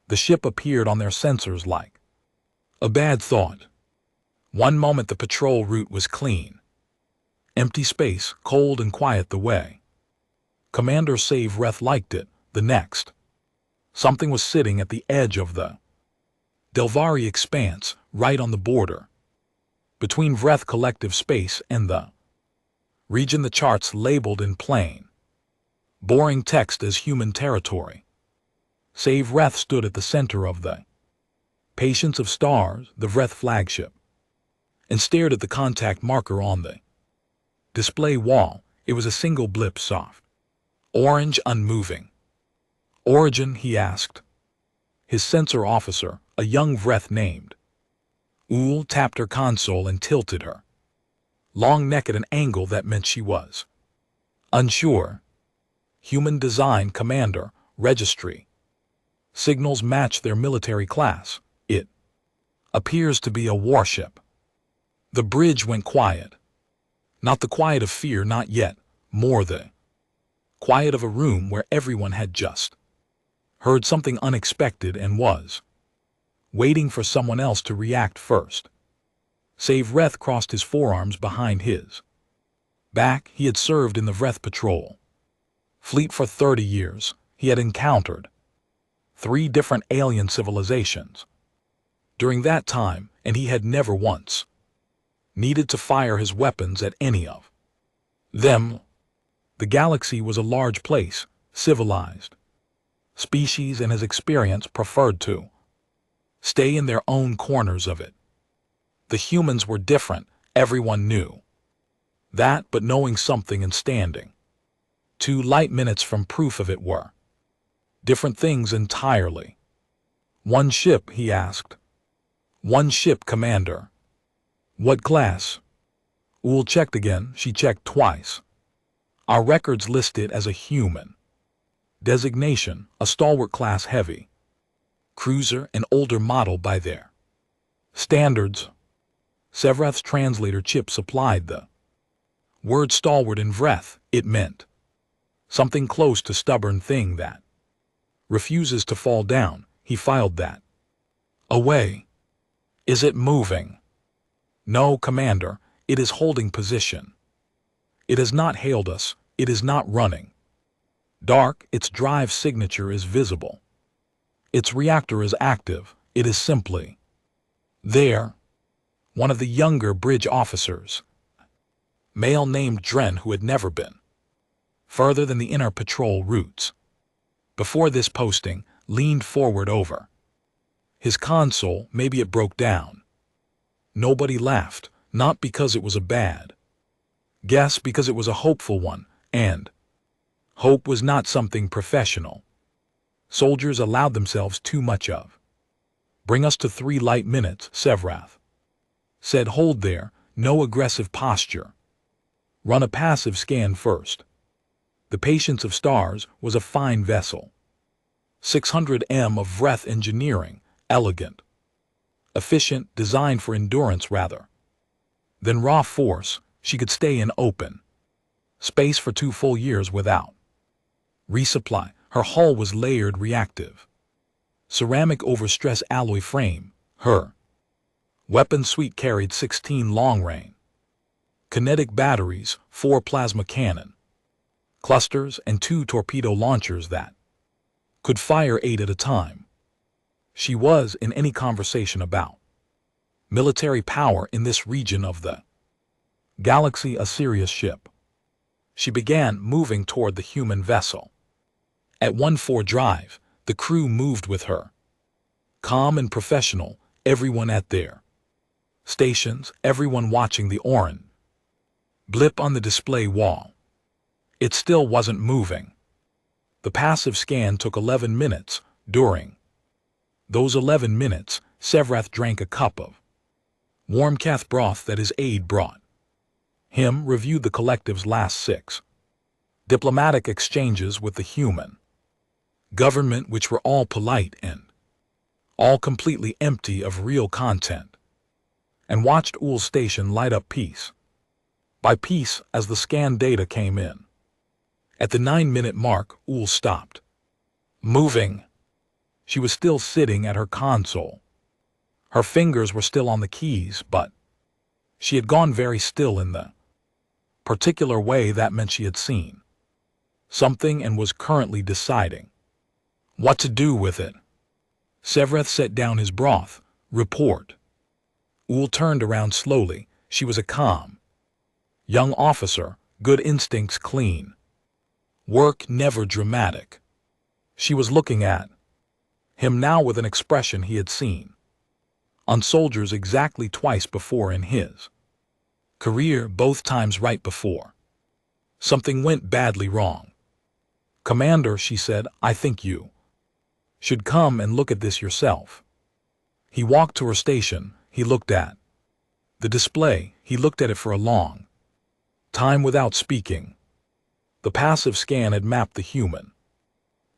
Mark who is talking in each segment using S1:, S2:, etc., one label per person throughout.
S1: The ship appeared on their sensors like a bad thought. One moment the patrol route was clean. Empty space, cold and quiet the way. Commander Savreth liked it. The next, something was sitting at the edge of the Delvari expanse, right on the border. Between Vreth collective space and the region, the charts labeled in plain, boring text as human territory. Savreth stood at the center of the Patience of Stars, the Vreth flagship, and stared at the contact marker on the display wall. It was a single blip, soft orange, unmoving. Origin, he asked. His sensor officer, a young Vreth named Ul, tapped her console and tilted her long neck at an angle that meant she was unsure. Human design, Commander. Registry signals match their military class. It appears to be a warship. The bridge went quiet. Not the quiet of fear, not yet. More the quiet of a room where everyone had just heard something unexpected and was waiting for someone else to react first. Savreth crossed his forearms behind his back. He had served in the Vreth patrol fleet for 30 years. He had encountered 3 different alien civilizations during that time, and he had never once needed to fire his weapons at any of them. The galaxy was a large place, civilized species, and his experience preferred to stay in their own corners of it. The humans were different, everyone knew that, but knowing something and standing 2 light minutes from proof of it were different things entirely. One ship, he asked. One ship, Commander. What class? Ul checked again. She checked twice. Our records list it as a human designation, a stalwart class heavy cruiser, an older model by their standards. Savreth's translator chip supplied the word stalwart in Vreth. It meant something close to stubborn thing that refuses to fall down. He filed that away. Is it moving? No, Commander. It is holding position. It has not hailed us. It is not running. Dark, its drive signature is visible. Its reactor is active. It is simply there. One of the younger bridge officers, male named Dren, who had never been further than the inner patrol routes before this posting, leaned forward over his console. Maybe it broke down. Nobody laughed, not because it was a bad guess, because it was a hopeful one, and hope was not something professional soldiers allowed themselves too much of. Bring us to 3 light minutes, Savreth said. Hold there, no aggressive posture. Run a passive scan first. The Patience of Stars was a fine vessel. 600 m of Vreth engineering, elegant, efficient, designed for endurance rather than raw force. She could stay in open space for 2 full years without resupply. Her hull was layered reactive ceramic overstress alloy frame. Her weapon suite carried 16 long-range kinetic batteries, 4 plasma cannon clusters, and 2 torpedo launchers that could fire 8 at a time. She was, in any conversation about military power in this region of the galaxy, a serious ship. She began moving toward the human vessel. At 1-4 drive, the crew moved with her. Calm and professional, everyone at their stations, everyone watching the orange blip on the display wall. It still wasn't moving. The passive scan took 11 minutes. During those 11 minutes, Savreth drank a cup of warm cath broth that his aide brought him, reviewed the collective's last 6 diplomatic exchanges with the human government, which were all polite and all completely empty of real content, and watched Ul's station light up piece by piece as the scan data came in. At the 9-minute mark, Ul stopped moving. She was still sitting at her console. Her fingers were still on the keys, but she had gone very still in the particular way that meant she had seen something and was currently deciding what to do with it. Sevreth set down his broth. Report. Uhl turned around slowly. She was a calm young officer, good instincts clean. Work never dramatic. She was looking at him now with an expression he had seen on soldiers exactly twice before in his career, both times right before something went badly wrong. Commander, she said, I think you should come and look at this yourself. He walked to her station. He looked at the display. He looked at it for a long time without speaking. The passive scan had mapped the human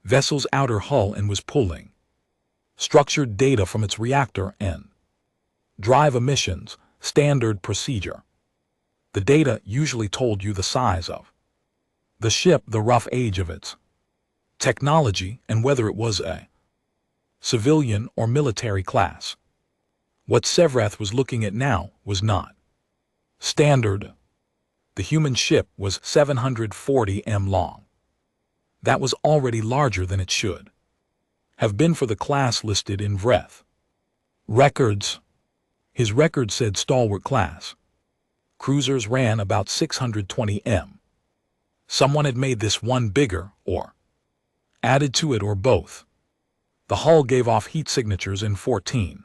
S1: vessel's outer hull and was pulling structured data from its reactor and drive emissions, standard procedure. The data usually told you the size of the ship, the rough age of its technology, and whether it was a civilian or military class. What Sevreth was looking at now was not standard. The human ship was 740 m long. That was already larger than it should have been for the class listed in Vreth records. His record said stalwart class. Cruisers ran about 620 m. Someone had made this one bigger, or added to it, or both. The hull gave off heat signatures in 14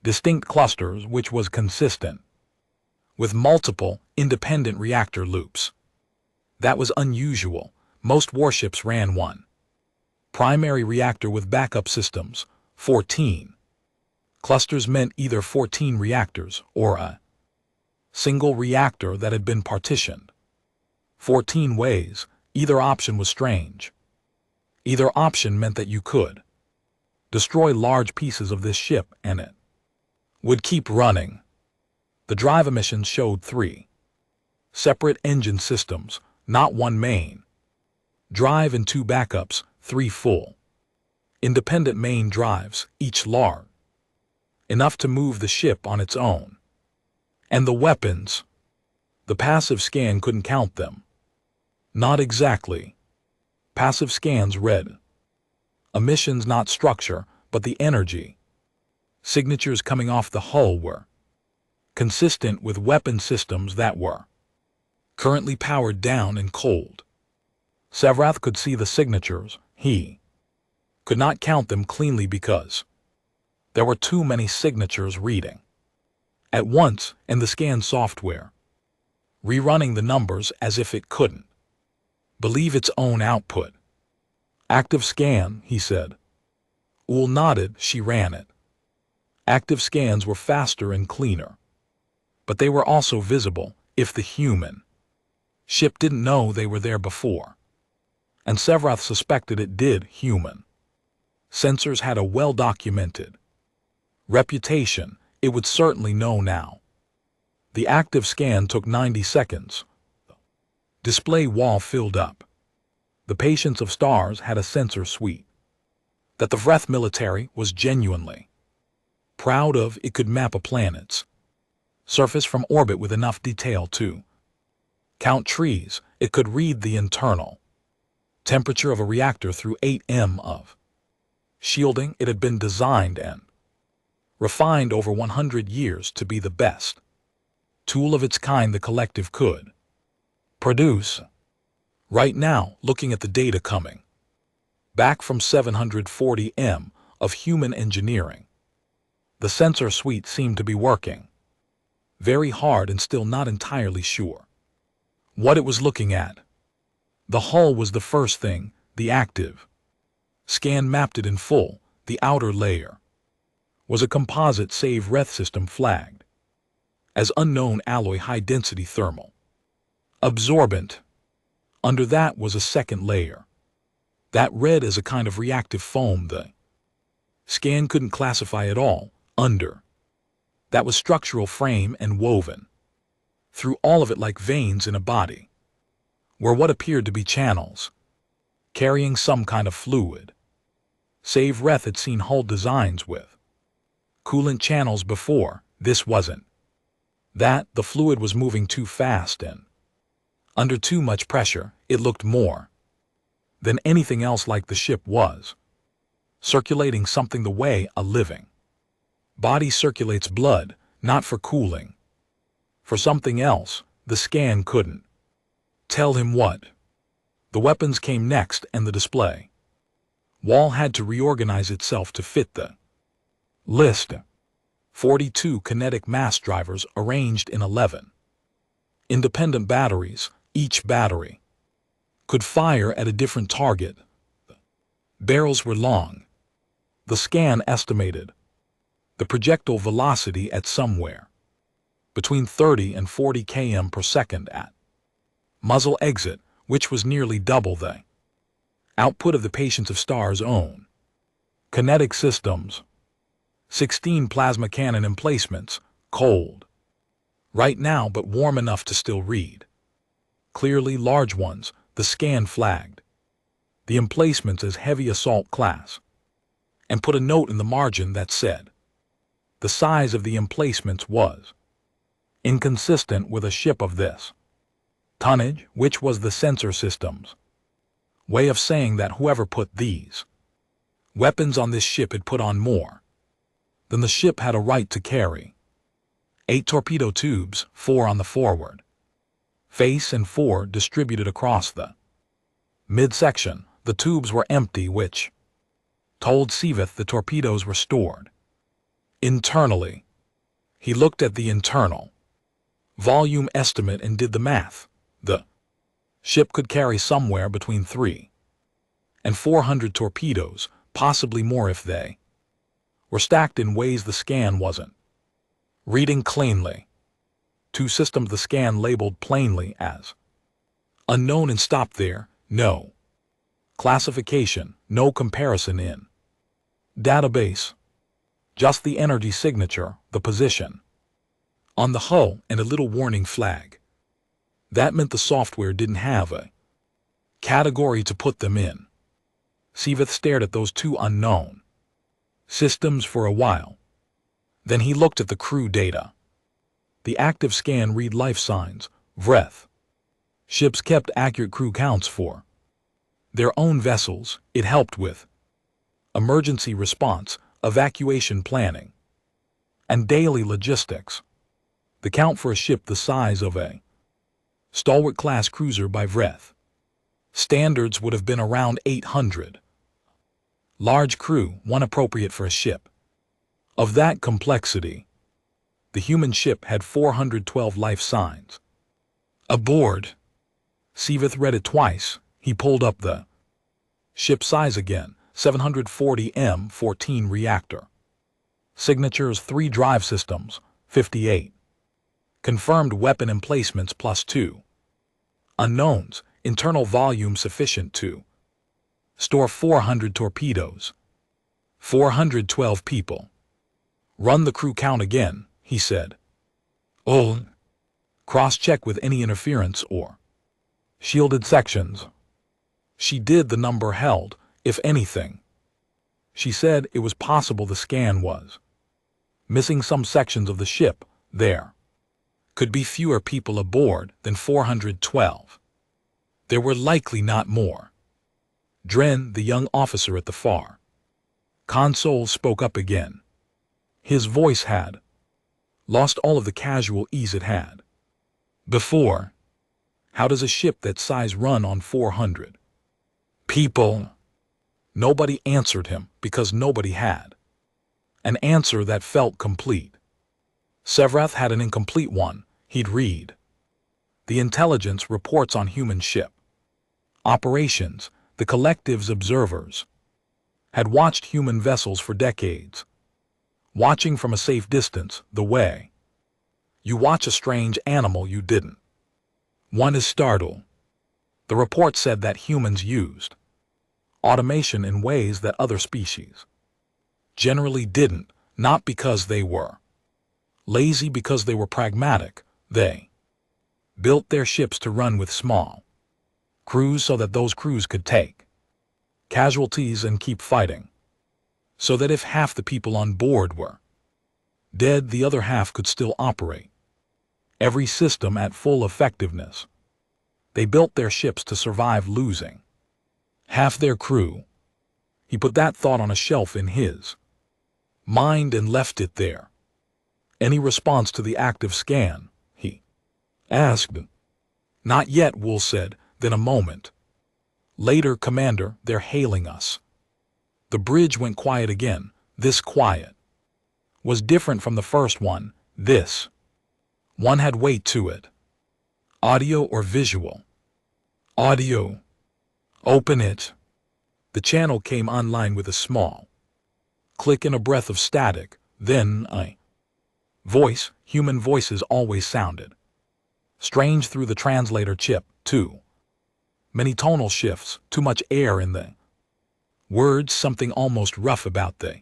S1: distinct clusters, which was consistent with multiple independent reactor loops. That was unusual. Most warships ran one primary reactor with backup systems. 14 clusters meant either 14 reactors or a single reactor that had been partitioned 14 ways. Either option was strange. Either option meant that you could destroy large pieces of this ship and it would keep running. The drive emissions showed 3 separate engine systems, not one main drive and 2 backups, 3 full independent main drives, each large enough to move the ship on its own. And the weapons, the passive scan couldn't count them. Not exactly. Passive scans read emissions, not structure, but the energy signatures coming off the hull were consistent with weapon systems that were currently powered down and cold. Sevreth could see the signatures. He could not count them cleanly because there were too many signatures reading at once, and the scan software rerunning the numbers as if it couldn't believe its own output. Active scan, he said. Uhl nodded. She ran it. Active scans were faster and cleaner, but they were also visible if the human ship didn't know they were there before. And Sevreth suspected it did. Human sensors had a well-documented reputation. It would certainly know now. The active scan took 90 seconds. The display wall filled up. The Patience of Stars had a sensor suite that the Vreth military was genuinely proud of. It could map a planet's surface from orbit with enough detail to count trees. It could read the internal temperature of a reactor through 8 m of shielding. It had been designed and refined over 100 years to be the best tool of its kind the collective could produce. Right now, looking at the data coming back from 740 m of human engineering, the sensor suite seemed to be working very hard and still not entirely sure what it was looking at. The hull was the first thing. The active scan mapped it in full. The outer layer was a composite save Vreth system flagged as unknown alloy high-density thermal absorbent. Under that was a second layer that read as a kind of reactive foam. The scan couldn't classify it all. Under that was structural frame, and woven through all of it like veins in a body were what appeared to be channels carrying some kind of fluid. Save Reth had seen hull designs with coolant channels before. This wasn't that. The fluid was moving too fast and under too much pressure. It looked more than anything else like the ship was circulating something the way a living body circulates blood, not for cooling, for something else. The scan couldn't tell him what. The weapons came next, and the display wall had to reorganize itself to fit the list. 42 kinetic mass drivers arranged in 11 independent batteries. Each battery could fire at a different target. The barrels were long. The scan estimated the projectile velocity at somewhere between 30 and 40 km per second at muzzle exit, which was nearly double the output of the Patience of Star's own kinetic systems. 16 plasma cannon emplacements, cold right now but warm enough to still read clearly. Large ones. The scan flagged the emplacements as heavy assault class and put a note in the margin that said the size of the emplacements was inconsistent with a ship of this tonnage, which was the sensor system's way of saying that whoever put these weapons on this ship had put on more than the ship had a right to carry. 8 torpedo tubes, 4 on the forward face and 4 distributed across the midsection. The tubes were empty, which told Siveth the torpedoes were stored internally. He looked at the internal volume estimate and did the math. The ship could carry somewhere between 300 and 400 torpedoes, possibly more if they were stacked in ways the scan wasn't reading cleanly. 2 systems the scan labeled plainly as unknown and stopped there. No classification, no comparison in database. Just the energy signature, the position on the hull, and a little warning flag. That meant the software didn't have a category to put them in. Siveth stared at those 2 unknown systems for a while. Then he looked at the crew data. The active scan read life signs, Vreth. Ships kept accurate crew counts for their own vessels. It helped with emergency response, evacuation planning, and daily logistics. The count for a ship the size of a stalwart-class cruiser by Vreth standards would have been around 800. Large crew, one appropriate for a ship of that complexity. The human ship had 412 life signs aboard. Siveth read it twice. He pulled up the ship size again. 740 M14 reactor. Signatures 3 drive systems, 58. Confirmed weapon emplacements plus 2. Unknowns, internal volume sufficient to store 400 torpedoes. 412 people. Run the crew count again, he said. Oh, cross-check with any interference or shielded sections. She did. The number held, if anything. She said it was possible the scan was missing some sections of the ship. There could be fewer people aboard than 412. There were likely not more. Dren, the young officer at the far console, spoke up again. His voice had lost all of the casual ease it had before. How does a ship that size run on 400 people? Nobody answered him because nobody had an answer that felt complete. Sevrath had an incomplete one. He'd read the intelligence reports on human ship operations. The collective's observers had watched human vessels for decades, watching from a safe distance, the way you watch a strange animal you didn't want to startle. The report said that humans used automation in ways that other species generally didn't, not because they were lazy, because they were pragmatic. They built their ships to run with small crews so that those crews could take casualties and keep fighting. so that if half the people on board were dead, the other half could still operate. Every system at full effectiveness. They built their ships to survive losing half their crew. He put that thought on a shelf in his mind and left it there. Any response to the active scan, he asked. Not yet, Wool said, then a moment later, Commander, they're hailing us. The bridge went quiet again. This quiet was different from the first one. This one had weight to it. Audio or visual? Audio. Open it. The channel came online with a small click and a breath of static. Then a voice. Human voices always sounded strange through the translator chip, too many tonal shifts, too much air in the words, something almost rough about the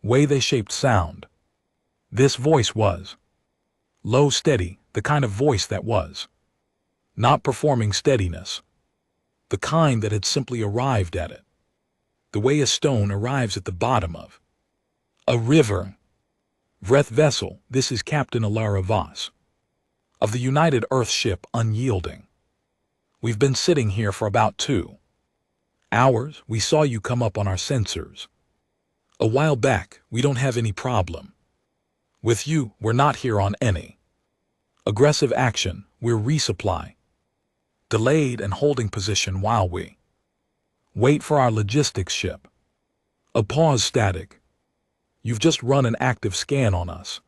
S1: way they shaped sound. This voice was low, steady, the kind of voice that was not performing steadiness, the kind that had simply arrived at it, the way a stone arrives at the bottom of a river. Vreth vessel, this is Captain Alara Voss of the United Earth ship Unyielding. We've been sitting here for about 2 hours. We saw you come up on our sensors a while back. We don't have any problem with you. We're not here on any aggressive action. We're resupply, delayed and holding position while we wait for our logistics ship. A pause. Static. You've just run an active scan on us,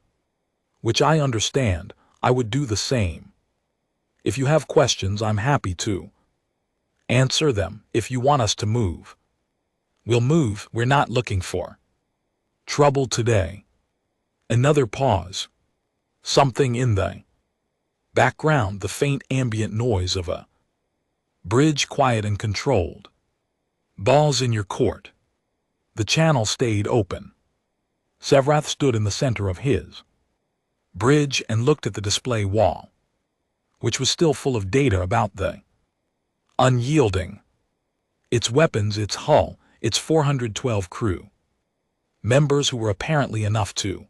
S1: which I understand. I would do the same. If you have questions, I'm happy to answer them. If you want us to move, we'll move. We're not looking for trouble today. Another pause. Something in the background, the faint ambient noise of a bridge, quiet and controlled. Balls in your court. The channel stayed open. Sevrath stood in the center of his bridge and looked at the display wall, which was still full of data about the Unyielding, its weapons, its hull, its 412 crew members who were apparently enough to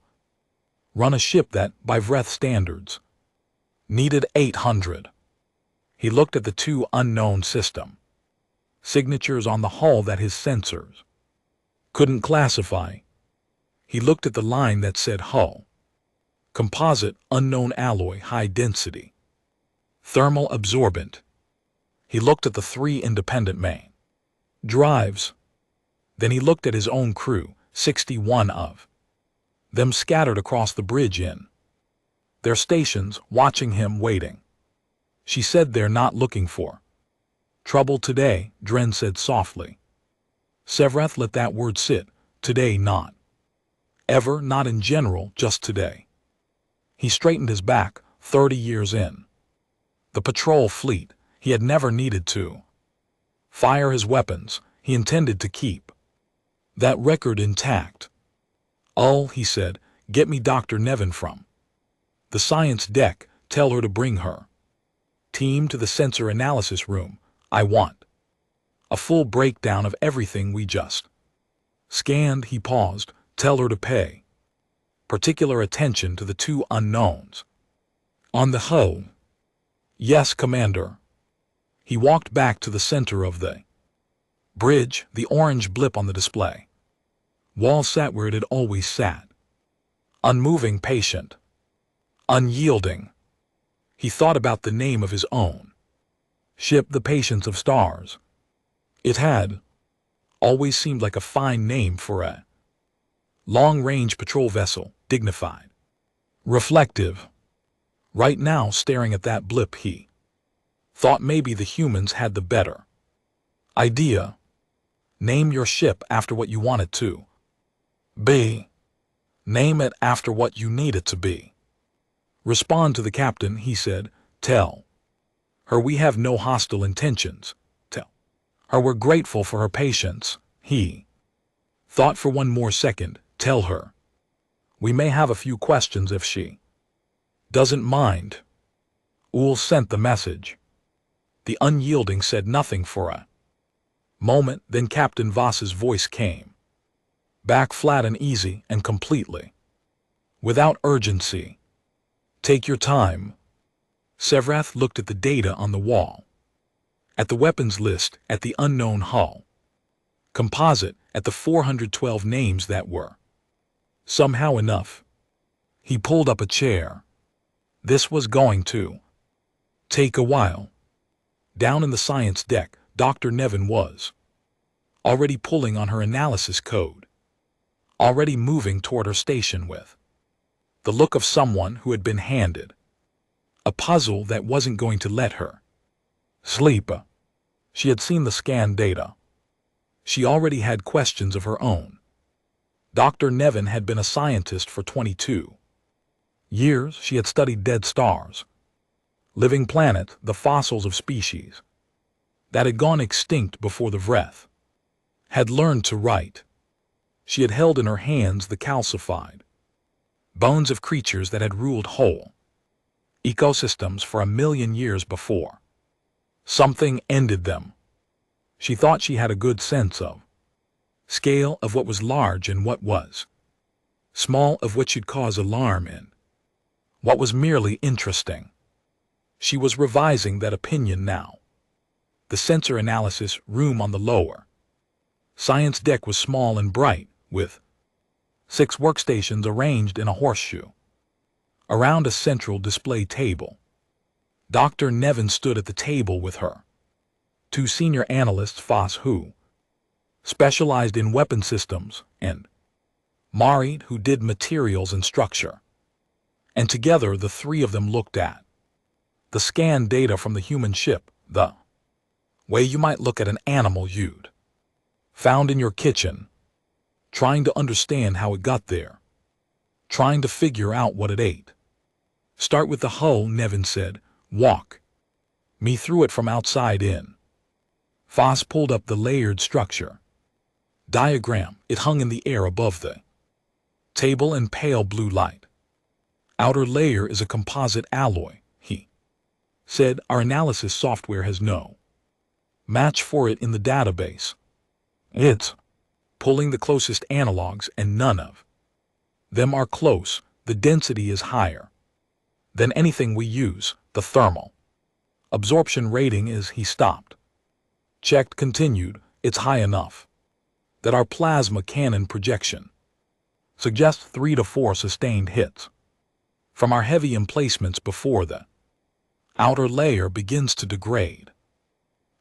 S1: run a ship that, by Vreth standards, needed 800. He looked at the 2 unknown system signatures on the hull that his sensors couldn't classify. He looked at the line that said hull composite, unknown alloy, high density, thermal absorbent. He looked at the 3 independent main drives. Then he looked at his own crew, 61 of them scattered across the bridge in their stations, watching him, waiting. She said, they're not looking for trouble today, Dren said softly. Sevrath let that word sit. Today, not ever, not in general, just today. He straightened his back. 30 years in the patrol fleet, he had never needed to fire his weapons. He intended to keep that record intact. Oh, he said, get me Dr. Nevin from the science deck. Tell her to bring her team to the sensor analysis room. I want a full breakdown of everything we just scanned. He paused. Tell her to pay particular attention to the 2 unknowns on the hull. Yes, Commander. He walked back to the center of the bridge. The orange blip on the display wall sat where it had always sat, unmoving, patient, unyielding. He thought about the name of his own ship, the Patience of Stars. It had always seemed like a fine name for a long-range patrol vessel, dignified, reflective. Right now, staring at that blip, he thought maybe the humans had the better idea. Name your ship after what you want it to be. Name it after what you need it to be. Respond to the captain, he said. Tell her we have no hostile intentions. Tell her we're grateful for her patience. He thought for one more second. Tell her we may have a few questions if she doesn't mind. Ool sent the message. The Unyielding said nothing for a moment, then Captain Voss's voice came Back flat and easy and completely. Without urgency. Take your time. Sevrath looked at the data on the wall. At the weapons list, at the unknown hull. Composite, at the 412 names that were. Somehow enough. He pulled up a chair. This was going to take a while. Down in the science deck, Dr. Nevin was already pulling on her analysis code. Already moving toward her station with the look of someone who had been handed a puzzle that wasn't going to let her sleep. She had seen the scan data. She already had questions of her own. Dr. Nevin had been a scientist for 22 years. She had studied dead stars, living planets, the fossils of species that had gone extinct before the Vreth, had learned to write. She had held in her hands the calcified bones of creatures that had ruled whole ecosystems for 1,000,000 years before. Something ended them. She thought she had a good sense of scale of what was large and what was small, of what should cause alarm and what was merely interesting. She was revising that opinion now. The sensor analysis room on the lower science deck was small and bright, with 6 workstations arranged in a horseshoe around a central display table. Dr. Nevin stood at the table with her 2 senior analysts, Foss, who specialized in weapon systems, and Marid, who did materials and structure. And together the 3 of them looked at the scan data from the human ship, the way you might look at an animal you'd found in your kitchen, trying to understand how it got there, trying to figure out what it ate. Start with the hull, Nevin said. Walk me through it from outside in. Foss pulled up the layered structure diagram. It hung in the air above the table in pale blue light. Outer layer is a composite alloy, he said. Our analysis software has no match for it in the database. It's pulling the closest analogs, and none of them are close. The density is higher than anything we use. The thermal absorption rating is. He stopped, checked, continued. It's high enough that our plasma cannon projection suggests 3 to 4 sustained hits from our heavy emplacements before the outer layer begins to degrade.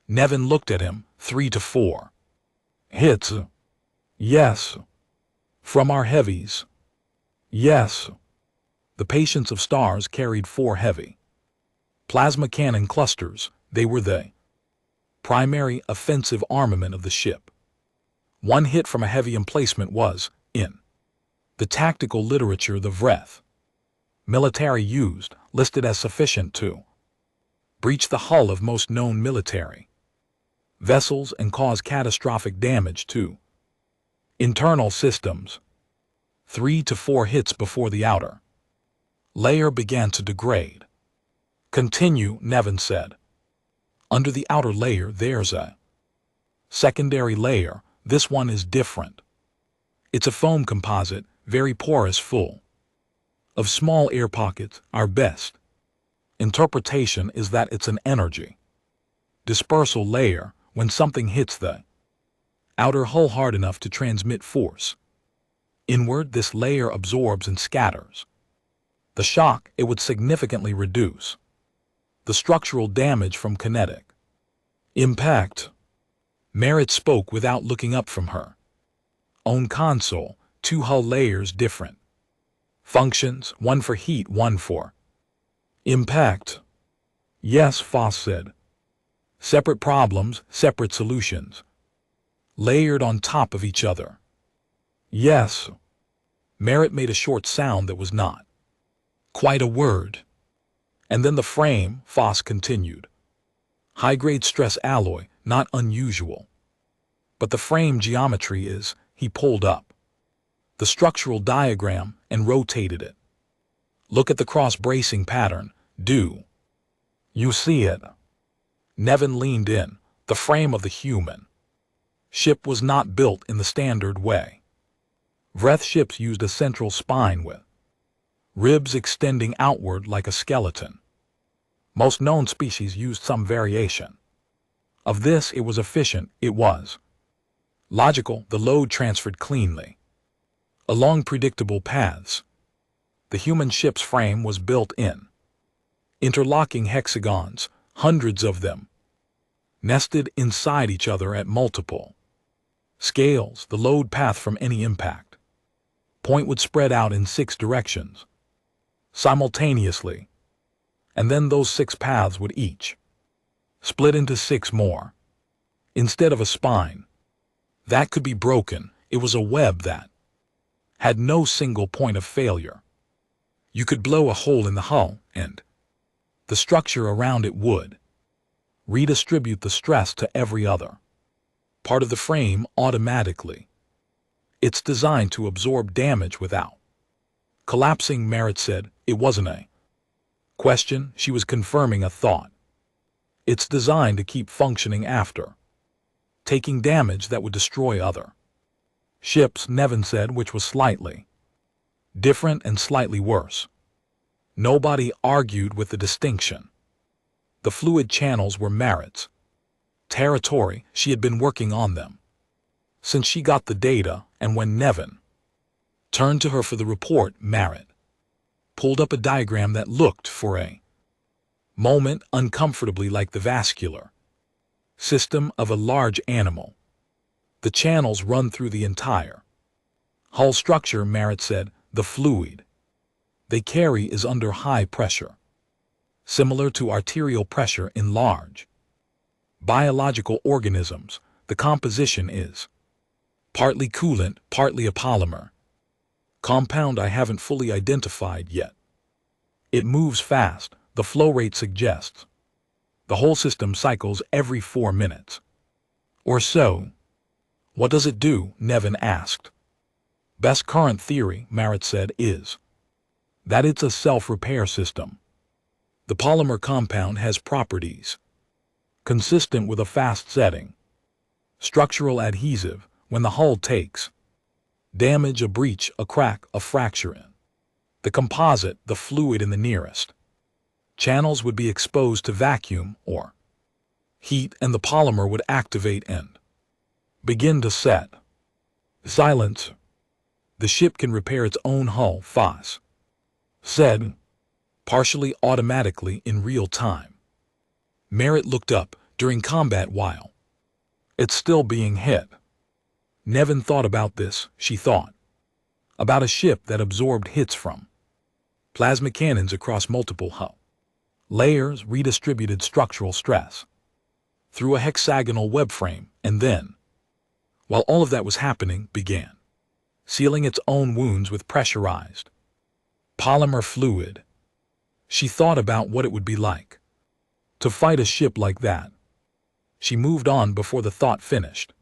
S1: Nevin looked at him. 3 to 4 hits? Yes. From our heavies? Yes. The patients of stars carried 4 heavy plasma cannon clusters. They were the primary offensive armament of the ship. 1 hit from a heavy emplacement was, in the tactical literature the Vreth military used, listed as sufficient to breach the hull of most known military vessels and cause catastrophic damage to internal systems. 3 to 4 hits before the outer layer began to degrade. Continue, Nevin said. Under the outer layer there's a secondary layer. This one is different. It's a foam composite, very porous, full of small air pockets. Our best interpretation is that it's an energy dispersal layer. When something hits the outer hull hard enough to transmit force inward, this layer absorbs and scatters the shock. It would significantly reduce the structural damage from kinetic impact. Merritt spoke without looking up from her own console. 2 hull layers, different functions, 1 for heat, 1 for impact. Yes, Foss said. Separate problems, separate solutions, layered on top of each other. Yes. Merritt made a short sound that was not quite a word. And then the frame, Foss continued. High-grade stress alloy, not unusual. But the frame geometry is. He pulled up the structural diagram and rotated it. Look at the cross-bracing pattern. Do you see it? Nevin leaned in. The frame of the human ship was not built in the standard way. Vreth ships used a central spine with ribs extending outward like a skeleton. Most known species used some variation of this. It was efficient, it was logical, the load transferred cleanly along predictable paths. The human ship's frame was built in interlocking hexagons, hundreds of them, nested inside each other at multiple scales. The load path from any impact point would spread out in 6 directions simultaneously, and then those 6 paths would each split into 6 more. Instead of a spine that could be broken, it was a web that had no single point of failure. You could blow a hole in the hull, and the structure around it would redistribute the stress to every other part of the frame automatically. It's designed to absorb damage without collapsing, Merritt said. It wasn't a question, she was confirming a thought. It's designed to keep functioning after taking damage that would destroy other ships, Nevin said, which was slightly different and slightly worse. Nobody argued with the distinction. The fluid channels were Merritt's territory. She had been working on them since she got the data, and when Nevin turned to her for the report, Merritt pulled up a diagram that looked for a moment uncomfortably like the vascular system of a large animal. The channels run through the entire hull structure, Merritt said. The fluid they carry is under high pressure, similar to arterial pressure in large biological organisms. The composition is partly coolant, partly a polymer compound I haven't fully identified yet. It moves fast. The flow rate suggests the whole system cycles every 4 minutes or so. What does it do? Nevin asked. Best current theory, Merritt said, is that it's a self-repair system. The polymer compound has properties consistent with a fast-setting structural adhesive. When the hull takes damage, a breach, a crack, a fracture in the composite, the fluid in the nearest channels would be exposed to vacuum or heat, and the polymer would activate and begin to set. Silence. The ship can repair its own hull, Foss said, partially automatically in real time. Merritt looked up. During combat, while it's still being hit. Nevin thought about this. She thought about a ship that absorbed hits from plasma cannons across multiple hull layers, redistributed structural stress through a hexagonal web frame, and then, while all of that was happening, began sealing its own wounds with pressurized polymer fluid. She thought about what it would be like to fight a ship like that. She moved on before the thought finished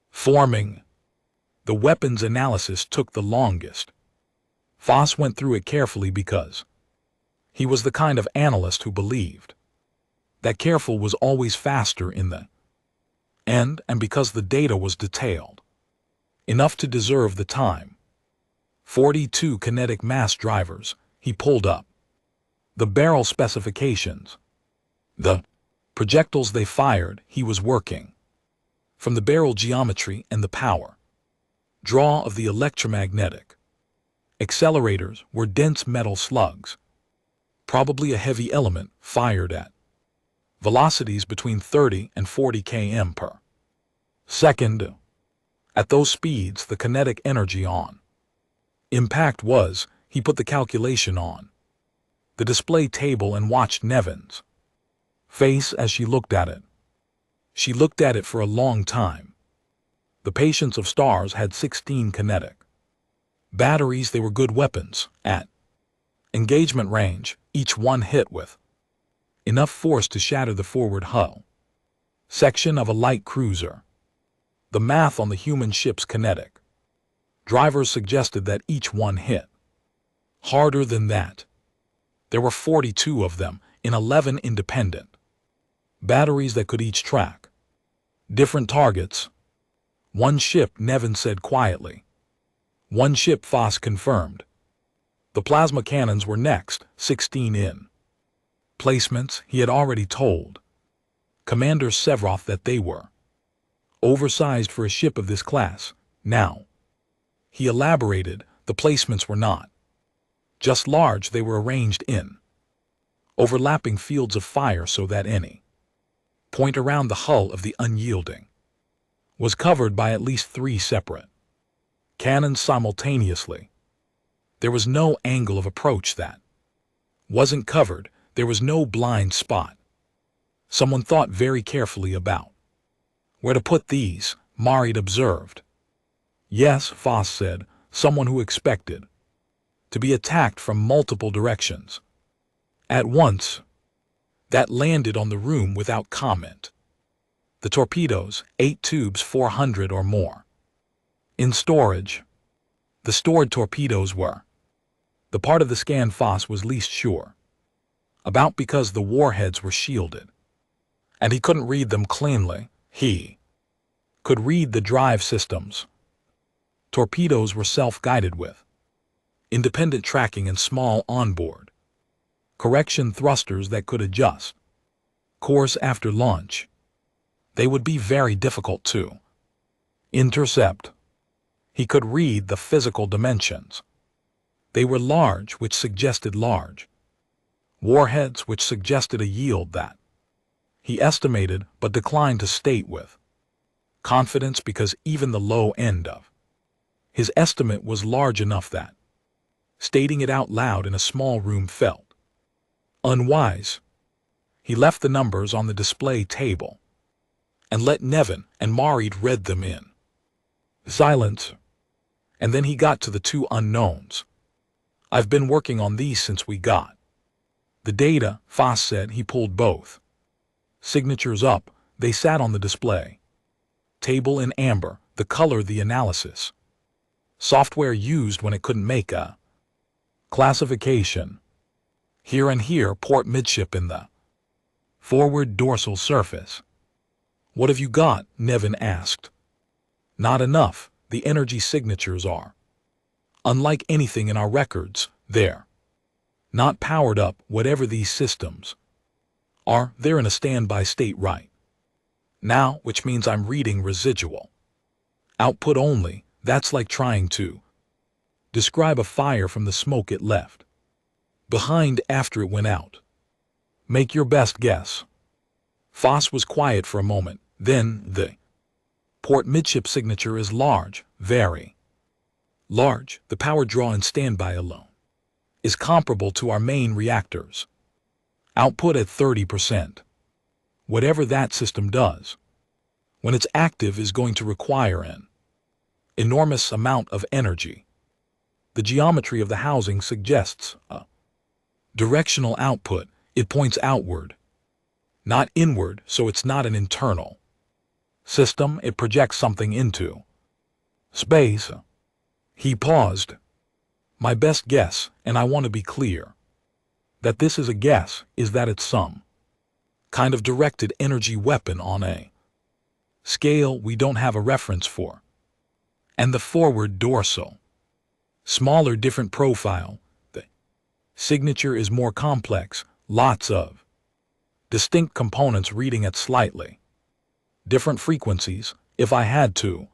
S1: forming. The weapons analysis took the longest. Foss went through it carefully because he was the kind of analyst who believed that careful was always faster in the end, and because the data was detailed enough to deserve the time. 42 kinetic mass drivers. He pulled up the barrel specifications. The projectiles they fired. He was working from the barrel geometry and the power draw of the electromagnetic accelerators were dense metal slugs, probably a heavy element, fired at velocities between 30 and 40 km per second. At those speeds, the kinetic energy on impact was, he put the calculation on the display table and watched Nevin's face as she looked at it. She looked at it for a long time. The patience of stars had 16 kinetic batteries. They were good weapons at engagement range, each one hit with enough force to shatter the forward hull section of a light cruiser. The math on the human ship's kinetic drivers suggested that each one hit harder than that. There were 42 of them in 11 independent batteries that could each track different targets. One ship, Nevin said quietly. One ship, Foss confirmed. The plasma cannons were next, 16 in. Placements, he had already told Commander Sevrov that they were oversized for a ship of this class. Now, he elaborated, the placements were not just large, they were arranged in overlapping fields of fire so that any point around the hull of the unyielding was covered by at least 3 separate cannons simultaneously. There was no angle of approach that wasn't covered, there was no blind spot. Someone thought very carefully about where to put these, Marid observed. Yes, Foss said, someone who expected to be attacked from multiple directions at once. That landed on the room without comment. The torpedoes, 8 tubes, 400 or more. In storage, the stored torpedoes were the part of the scan Foss was least sure about because the warheads were shielded, and he couldn't read them cleanly. He could read the drive systems. Torpedoes were self-guided with independent tracking and small onboard correction thrusters that could adjust course after launch. They would be very difficult to intercept. He could read the physical dimensions. They were large, which suggested large warheads, which suggested a yield that he estimated but declined to state with confidence because even the low end of his estimate was large enough that stating it out loud in a small room felt unwise. He left the numbers on the display table and let Nevin and Marid read them in silence. And then he got to the 2 unknowns. I've been working on these since we got the data, Foss said. He pulled both signatures up. They sat on the display table in amber, the color the analysis software used when it couldn't make a classification. Here and here, port midship in the forward dorsal surface. What have you got? Nevin asked. Not enough. The energy signatures are unlike anything in our records. They're not powered up. Whatever these systems are, they're in a standby state right now, which means I'm reading residual output only. That's like trying to describe a fire from the smoke it left behind after it went out. Make your best guess. Foss was quiet for a moment. Then the port midship signature is large, very large. The power draw in standby alone is comparable to our main reactors. Output at 30%. Whatever that system does, when it's active, is going to require an enormous amount of energy. The geometry of the housing suggests a directional output. It points outward, not inward, so it's not an internal system. It projects something into space. He paused. My best guess, and I want to be clear that this is a guess, is that it's some kind of directed energy weapon on a scale we don't have a reference for. And the forward dorsal, smaller, different profile. The signature is more complex, lots of distinct components reading at slightly different frequencies. If I had to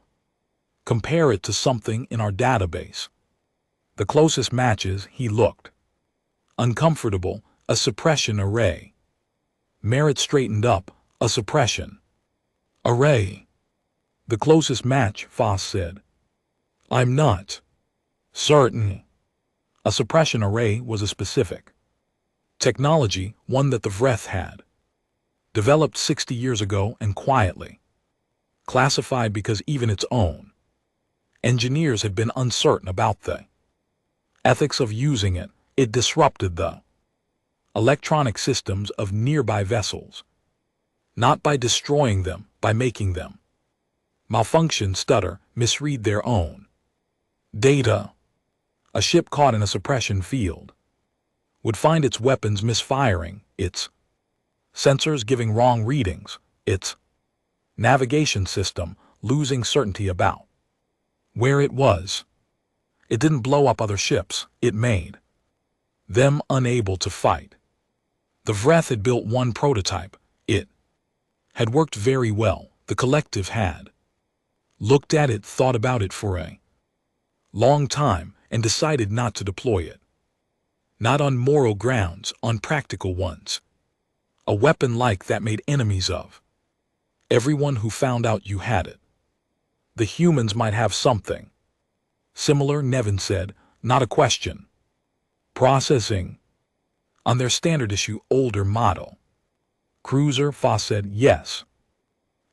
S1: compare it to something in our database, the closest matches, he looked uncomfortable, a suppression array. Merritt straightened up. A suppression array. The closest match, Foss said. I'm not certain. A suppression array was a specific technology, one that the Vreth had developed 60 years ago and quietly classified because even its own engineers had been uncertain about the ethics of using it. It disrupted the electronic systems of nearby vessels, not by destroying them, by making them malfunction, stutter, misread their own data. A ship caught in a suppression field would find its weapons misfiring, its sensors giving wrong readings, its navigation system losing certainty about where it was. It didn't blow up other ships, it made them unable to fight. The Vreth had built one prototype. It had worked very well. The collective had looked at it, thought about it for a long time, and decided not to deploy it. Not on moral grounds, on practical ones. A weapon like that made enemies of everyone who found out you had it. The humans might have something similar, Nevin said, not a question. Processing on their standard issue older model cruiser, Foss said yes.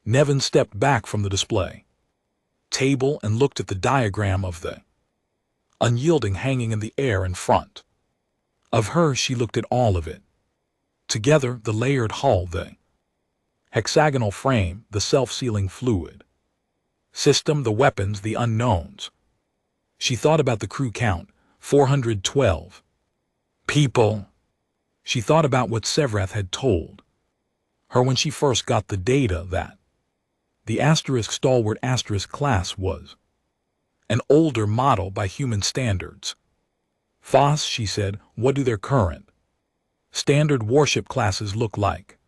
S1: Nevin stepped back from the display table and looked at the diagram of the unyielding hanging in the air in front of her. She looked at all of it together, the layered hull, the hexagonal frame, the self-sealing fluid system, the weapons, the unknowns. She thought about the crew count, 412 people. She thought about what Sevreth had told her when she first got the data that the Stalwart class was an older model by human standards. Foss, she said, what do their current standard warship classes look like?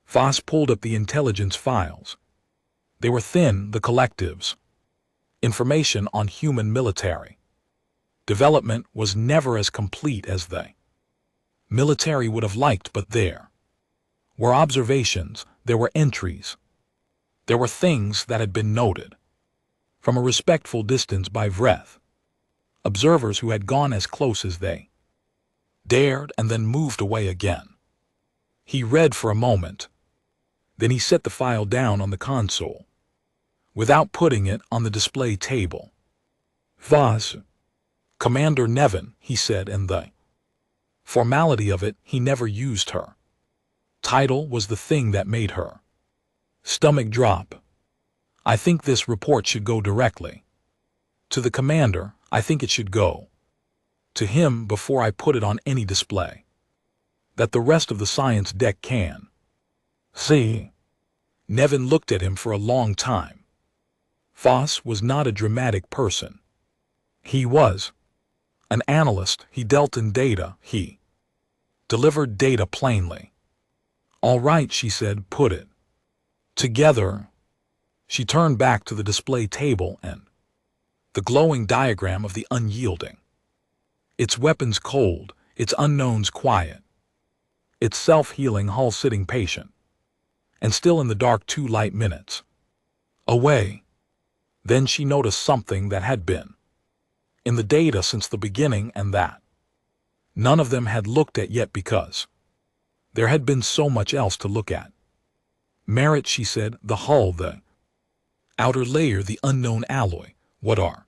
S1: Foss pulled up the intelligence files. They were thin, the collectives. Information on human military development was never as complete as the military would have liked, but there were observations, there were entries. There were things that had been noted from a respectful distance by Vreth, observers who had gone as close as they dared and then moved away again. He read for a moment. Then he set the file down on the console without putting it on the display table. Voss, Commander Nevin, he said, and the formality of it, he never used her title, was the thing that made her stomach drop. I think this report should go directly to the commander. I think it should go to him before I put it on any display that the rest of the science deck can see. Nevin looked at him for a long time. Foss was not a dramatic person. He was an analyst. He dealt in data. He delivered data plainly. All right, she said, put it together. She turned back to the display table and the glowing diagram of the unyielding. Its weapons cold, its unknowns quiet, its self-healing hull sitting patient, and still in the dark 2 light minutes away. Then she noticed something that had been in the data since the beginning and that none of them had looked at yet because there had been so much else to look at. Merritt, she said, the hull, the outer layer, the unknown alloy, what are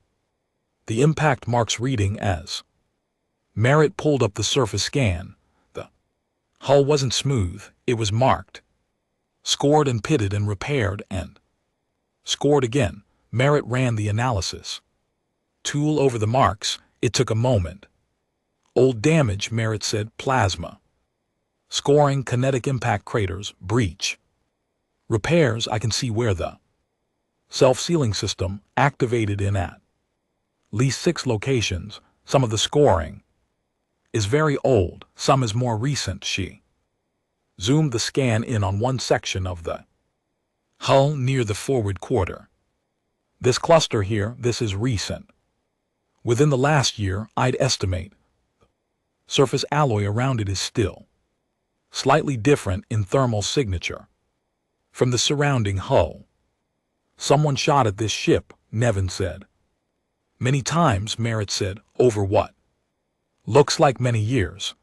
S1: the impact marks reading as? Merritt pulled up the surface scan. The hull wasn't smooth, it was marked, scored and pitted and repaired and scored again. Merritt ran the analysis tool over the marks. It took a moment. Old damage, Merritt said, plasma scoring, kinetic impact craters, breach repairs. I can see where the self-sealing system activated in at least 6 locations. Some of the scoring is very old, some is more recent. She zoomed the scan in on one section of the hull near the forward quarter. This cluster here, this is recent. Within the last year, I'd estimate. Surface alloy around it is still slightly different in thermal signature from the surrounding hull. Someone shot at this ship, Nevin said. Many times, Merritt said, over what looks like many years.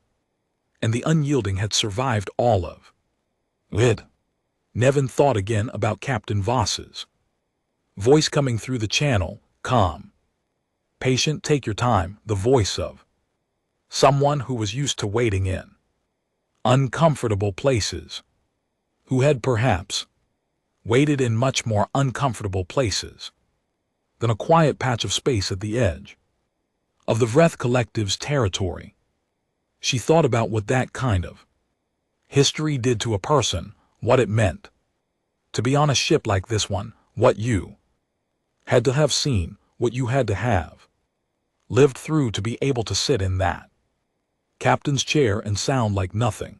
S1: And the unyielding had survived all of it. Nevin thought again about Captain Voss's voice coming through the channel, calm, patient, take your time, the voice of someone who was used to waiting in uncomfortable places, who had perhaps waited in much more uncomfortable places than a quiet patch of space at the edge of the Vreth Collective's territory. She thought about what that kind of history did to a person, what it meant to be on a ship like this one, what you had to have seen, what you had to have Lived through to be able to sit in that captain's chair and sound like nothing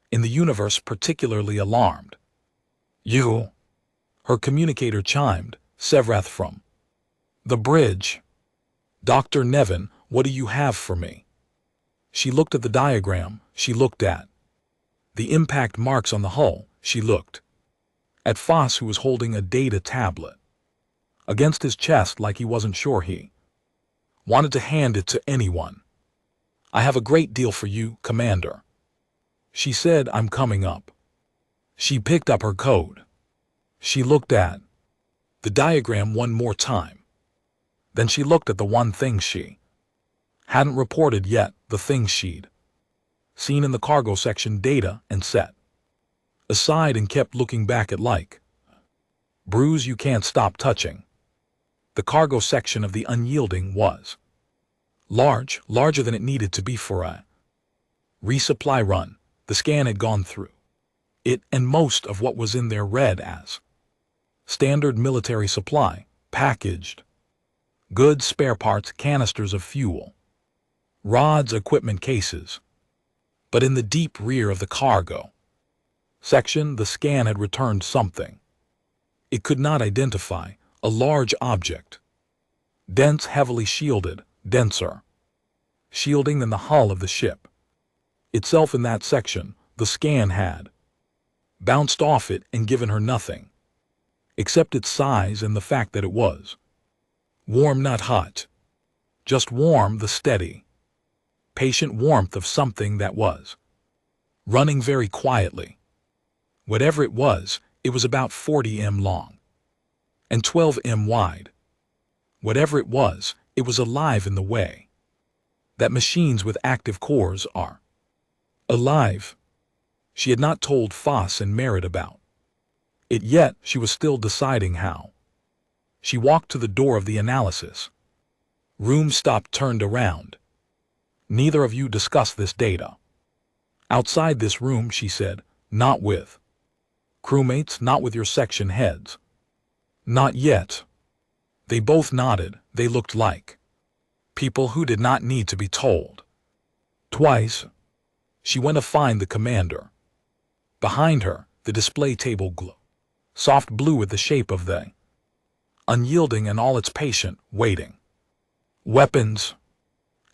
S1: in the universe particularly alarmed. You, her communicator chimed, Sevrath from the bridge. Dr. Nevin, what do you have for me? She looked at the diagram, she looked at the impact marks on the hull, she looked at Foss, who was holding a data tablet against his chest like he wasn't sure he wanted to hand it to anyone. I have a great deal for you, Commander. She said, I'm coming up. She picked up her code. She looked at the diagram one more time. Then she looked at the one thing she hadn't reported yet, the thing she'd seen in the cargo section data, and set aside and kept looking back at like, Bruise, you can't stop touching. The cargo section of the Unyielding was larger than it needed to be for a resupply run. The scan had gone through it, and most of what was in there read as standard military supply, packaged goods, spare parts, canisters of fuel, rods, equipment cases. But in the deep rear of the cargo section, the scan had returned something it could not identify, a large object, dense, heavily shielded, denser shielding than the hull of the ship itself. In that section, the scan had bounced off it and given her nothing except its size and the fact that it was warm, not hot, just warm, the steady, patient warmth of something that was running very quietly. Whatever it was about 40 m long and 12 m wide. Whatever it was alive in the way that machines with active cores are alive. She had not told Foss and Merritt about it yet. She was still deciding how. She walked to the door of the analysis room, stopped, turned around. Neither of you discuss this data outside this room, she said. Not with crewmates, not with your section heads. Not yet. They both nodded. They looked like people who did not need to be told twice. She went to find the commander. Behind her, the display table glowed soft blue with the shape of the Unyielding and all its patient, waiting weapons.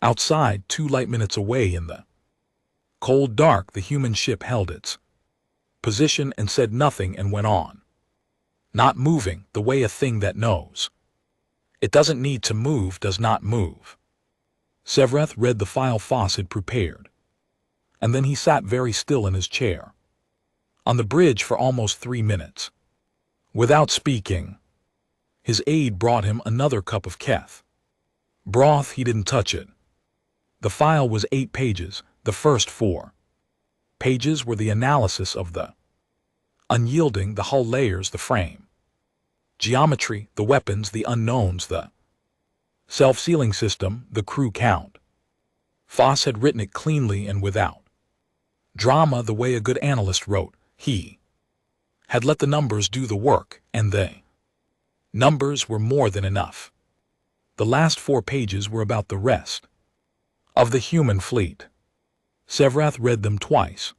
S1: Outside, 2 light minutes away in the cold dark, the human ship held its position and said nothing and went on, not moving, the way a thing that knows it doesn't need to move does not move. Sevrath read the file Foss had prepared, and then he sat very still in his chair on the bridge for almost 3 minutes without speaking. His aide brought him another cup of keth broth. He didn't touch it. The file was 8 pages. The first 4 pages were the analysis of the Unyielding, the hull layers, the frame geometry, the weapons, the unknowns, the self-sealing system, the crew count. Foss had written it cleanly and without drama, the way a good analyst wrote. He had let the numbers do the work, and they numbers were more than enough. The last 4 pages were about the rest of the human fleet. Sevrath read them twice.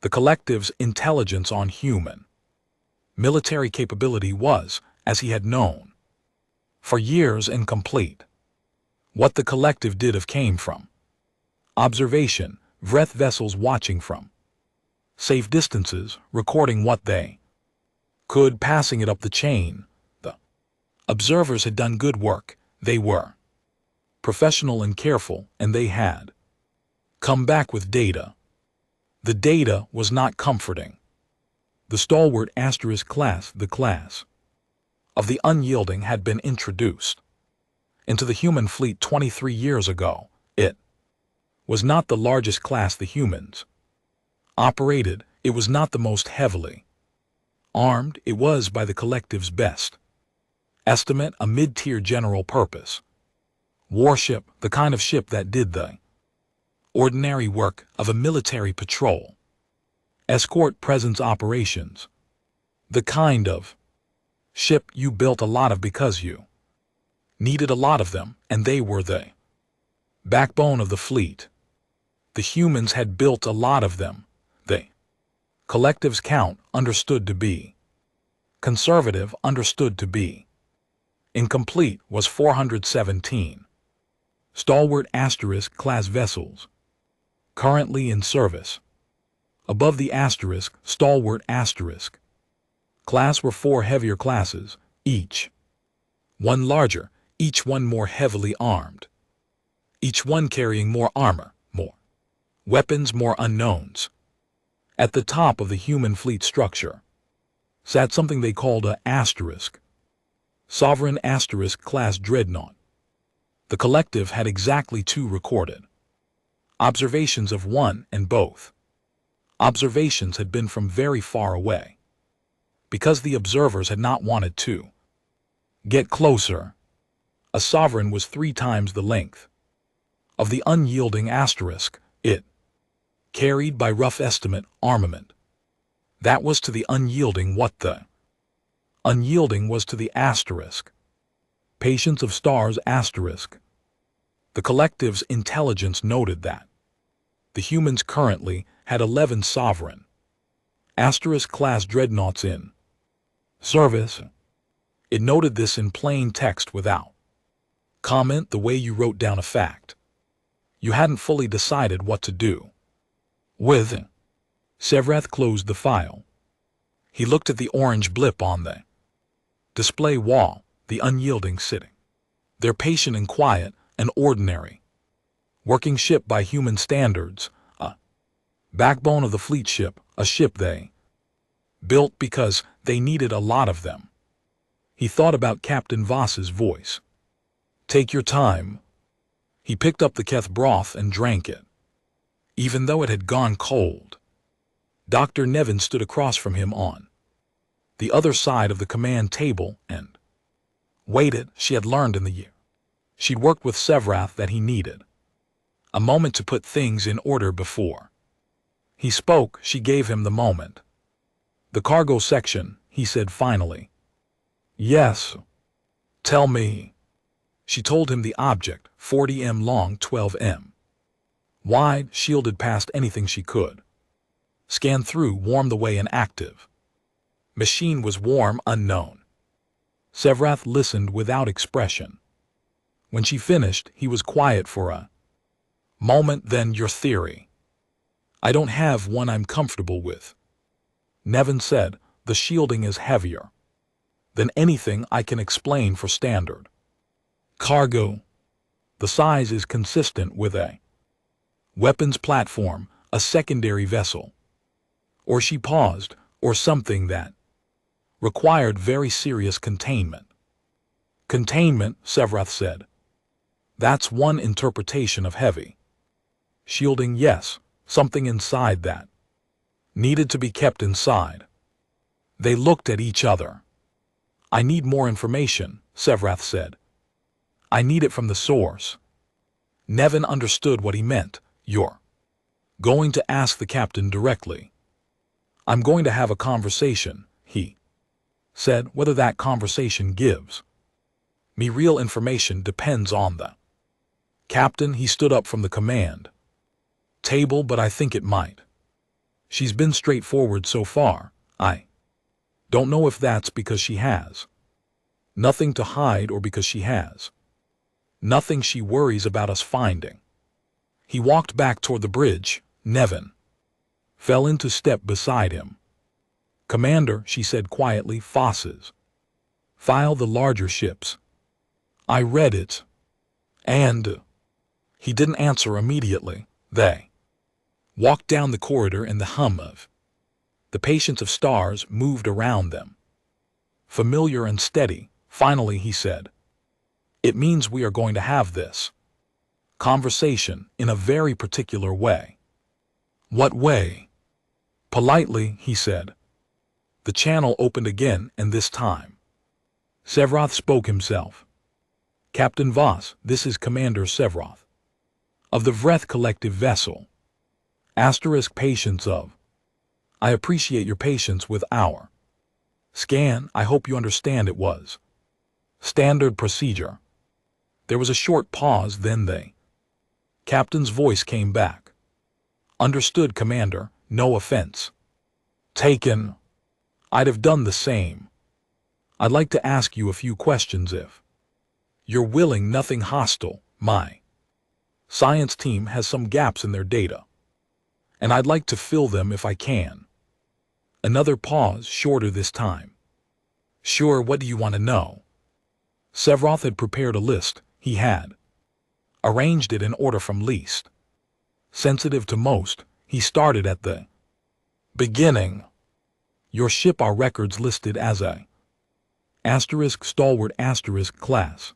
S1: The collective's intelligence on human military capability was, as he had known for years, incomplete. What the collective did of came from observation, Vreth vessels watching from safe distances, recording what they could, passing it up the chain. The observers had done good work. They were professional and careful, and they had come back with data. The data was not comforting. The stalwart * class, the class of the Unyielding, had been introduced into the human fleet 23 years ago. It was not the largest class the humans operated. It was not the most heavily armed. It was, by the collective's best estimate, a mid-tier general purpose warship, the kind of ship that did the ordinary work of a military patrol, escort, presence operations, the kind of ship you built a lot of because you Needed a lot of them, and they were the backbone of the fleet. The humans had built a lot of them. The collective's count understood to be conservative, understood to be incomplete, was 417. Stalwart asterisk class vessels currently in service. Above the asterisk, stalwart asterisk class were 4 heavier classes, each one larger, each one more heavily armed, each one carrying more armor, more weapons, more unknowns. At the top of the human fleet structure sat something they called a asterisk, sovereign asterisk class dreadnought. The collective had exactly 2 recorded observations of one, and both observations had been from very far away, because the observers had not wanted to get closer. A sovereign was 3 times the length of the unyielding asterisk. It carried, by rough estimate, armament that was to the unyielding what the unyielding was to the asterisk. Patience of stars asterisk. The collective's intelligence noted that the humans currently had 11 sovereign asterisk class dreadnoughts in service. It noted this in plain text without comment, the way you wrote down a fact you hadn't fully decided what to do with. Sevrath closed the file. He looked at the orange blip on the display wall, the unyielding sitting there, patient and quiet, an ordinary working ship by human standards, a backbone of the fleet ship, a ship they built because they needed a lot of them. He thought about Captain Voss's voice. Take your time. He picked up the keth broth and drank it, even though it had gone cold. Dr. Nevin stood across from him on the other side of the command table and waited. She had learned in the year she'd worked with Sevrath that he needed a moment to put things in order before he spoke. She gave him the moment. The cargo section, he said finally. Yes. Tell me. She told him the object, 40 m long, 12 m wide, shielded past anything she could scan through, warm the way, and active. Machine was warm, unknown. Sevrath listened without expression. When she finished, he was quiet for a moment. Then, your theory. I don't have one I'm comfortable with. Nevin said, the shielding is heavier than anything I can explain for standard cargo. The size is consistent with a weapons platform, a secondary vessel. Or she paused, or something that required very serious containment. Containment, Sevrath said. That's one interpretation of heavy shielding. Yes, something inside that needed to be kept inside. They looked at each other. I need more information, Sevrath said. I need it from the source. Nevin understood what he meant. You're going to ask the captain directly. I'm going to have a conversation, he said. Whether that conversation gives me real information depends on the captain. He stood up from the command table, but I think it might. She's been straightforward so far. I don't know if that's because she has nothing to hide or because she has nothing she worries about us finding. He walked back toward the bridge. Nevin fell into step beside him. Commander, she said quietly, Foss's file, the larger ships. I read it. And he didn't answer immediately. They walked down the corridor, and the hum of the Patience of Stars moved around them. Familiar and steady. Finally, he said, it means we are going to have this conversation in a very particular way. What way? Politely, he said. The channel opened again, and this time Sevrath spoke himself. Captain Voss, this is Commander Sevrath of the Vreth Collective Vessel. Asterisk patience of. I appreciate your patience with our scan. I hope you understand it was standard procedure. There was a short pause, then the captain's voice came back. Understood, Commander, no offense taken. I'd have done the same. I'd like to ask you a few questions if you're willing. Nothing hostile. My science team has some gaps in their data, and I'd like to fill them if I can. Another pause, shorter this time. Sure, what do you want to know? Sevroth had prepared a list. He had arranged it in order from least sensitive to most. He started at the beginning. Your ship, our records listed as a stalwart class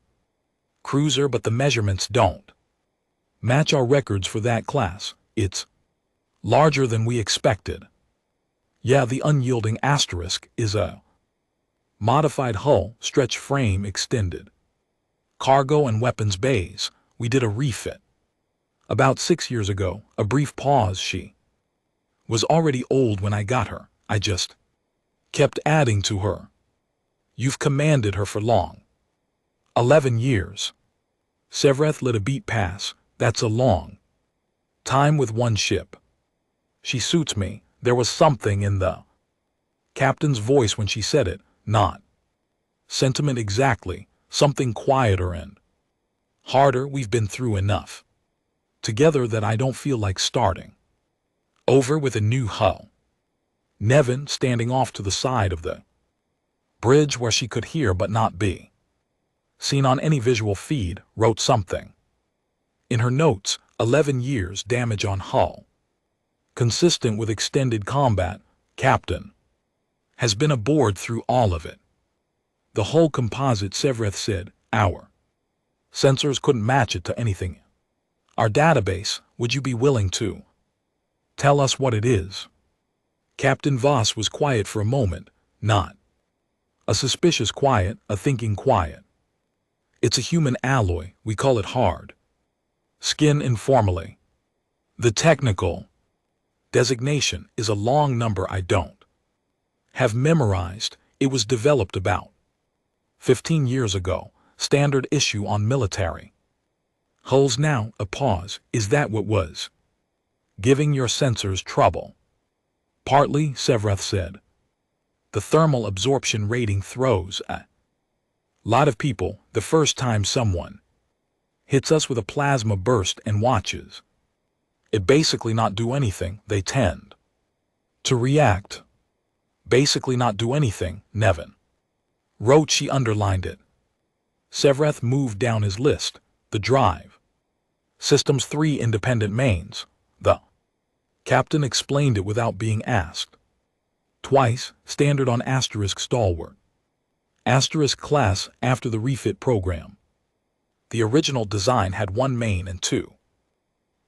S1: cruiser, but the measurements don't match our records for that class. It's larger than we expected. Yeah, the unyielding is a modified hull, stretch frame extended, cargo and weapons bays. We did a refit about 6 years ago. A brief pause. She was already old when I got her. I just kept adding to her. You've commanded her for long. 11 years. Sevreth let a beat pass. That's a long time with one ship. She suits me. There was something in the captain's voice when she said it. Not sentiment exactly. Something quieter and harder. We've been through enough together that I don't feel like starting over with a new hull. Nevin, standing off to the side of the bridge where she could hear but not be seen on any visual feed, wrote something in her notes. 11 years, damage on hull consistent with extended combat. Captain has been aboard through all of it. The whole composite, Sevreth said. Our sensors couldn't match it to anything. Our database. Would you be willing to tell us what it is? Captain Voss was quiet for a moment. Not a suspicious quiet, a thinking quiet. It's a human alloy. We call it hard skin informally. The technical designation is a long number I don't have memorized. It was developed about 15 years ago. Standard issue on military hulls. Now, a pause. Is that what was giving your sensors trouble? Partly, Sevreth said. The thermal absorption rating throws a lot of people. The first time someone hits us with a plasma burst and watches it basically not do anything, they tend to react. Basically not do anything, Nevin wrote. She underlined it. Sevreth moved down his list. The drive systems, 3 independent mains. The captain explained it without being asked. Twice, standard on stalwart class after the refit program. The original design had 1 main and 2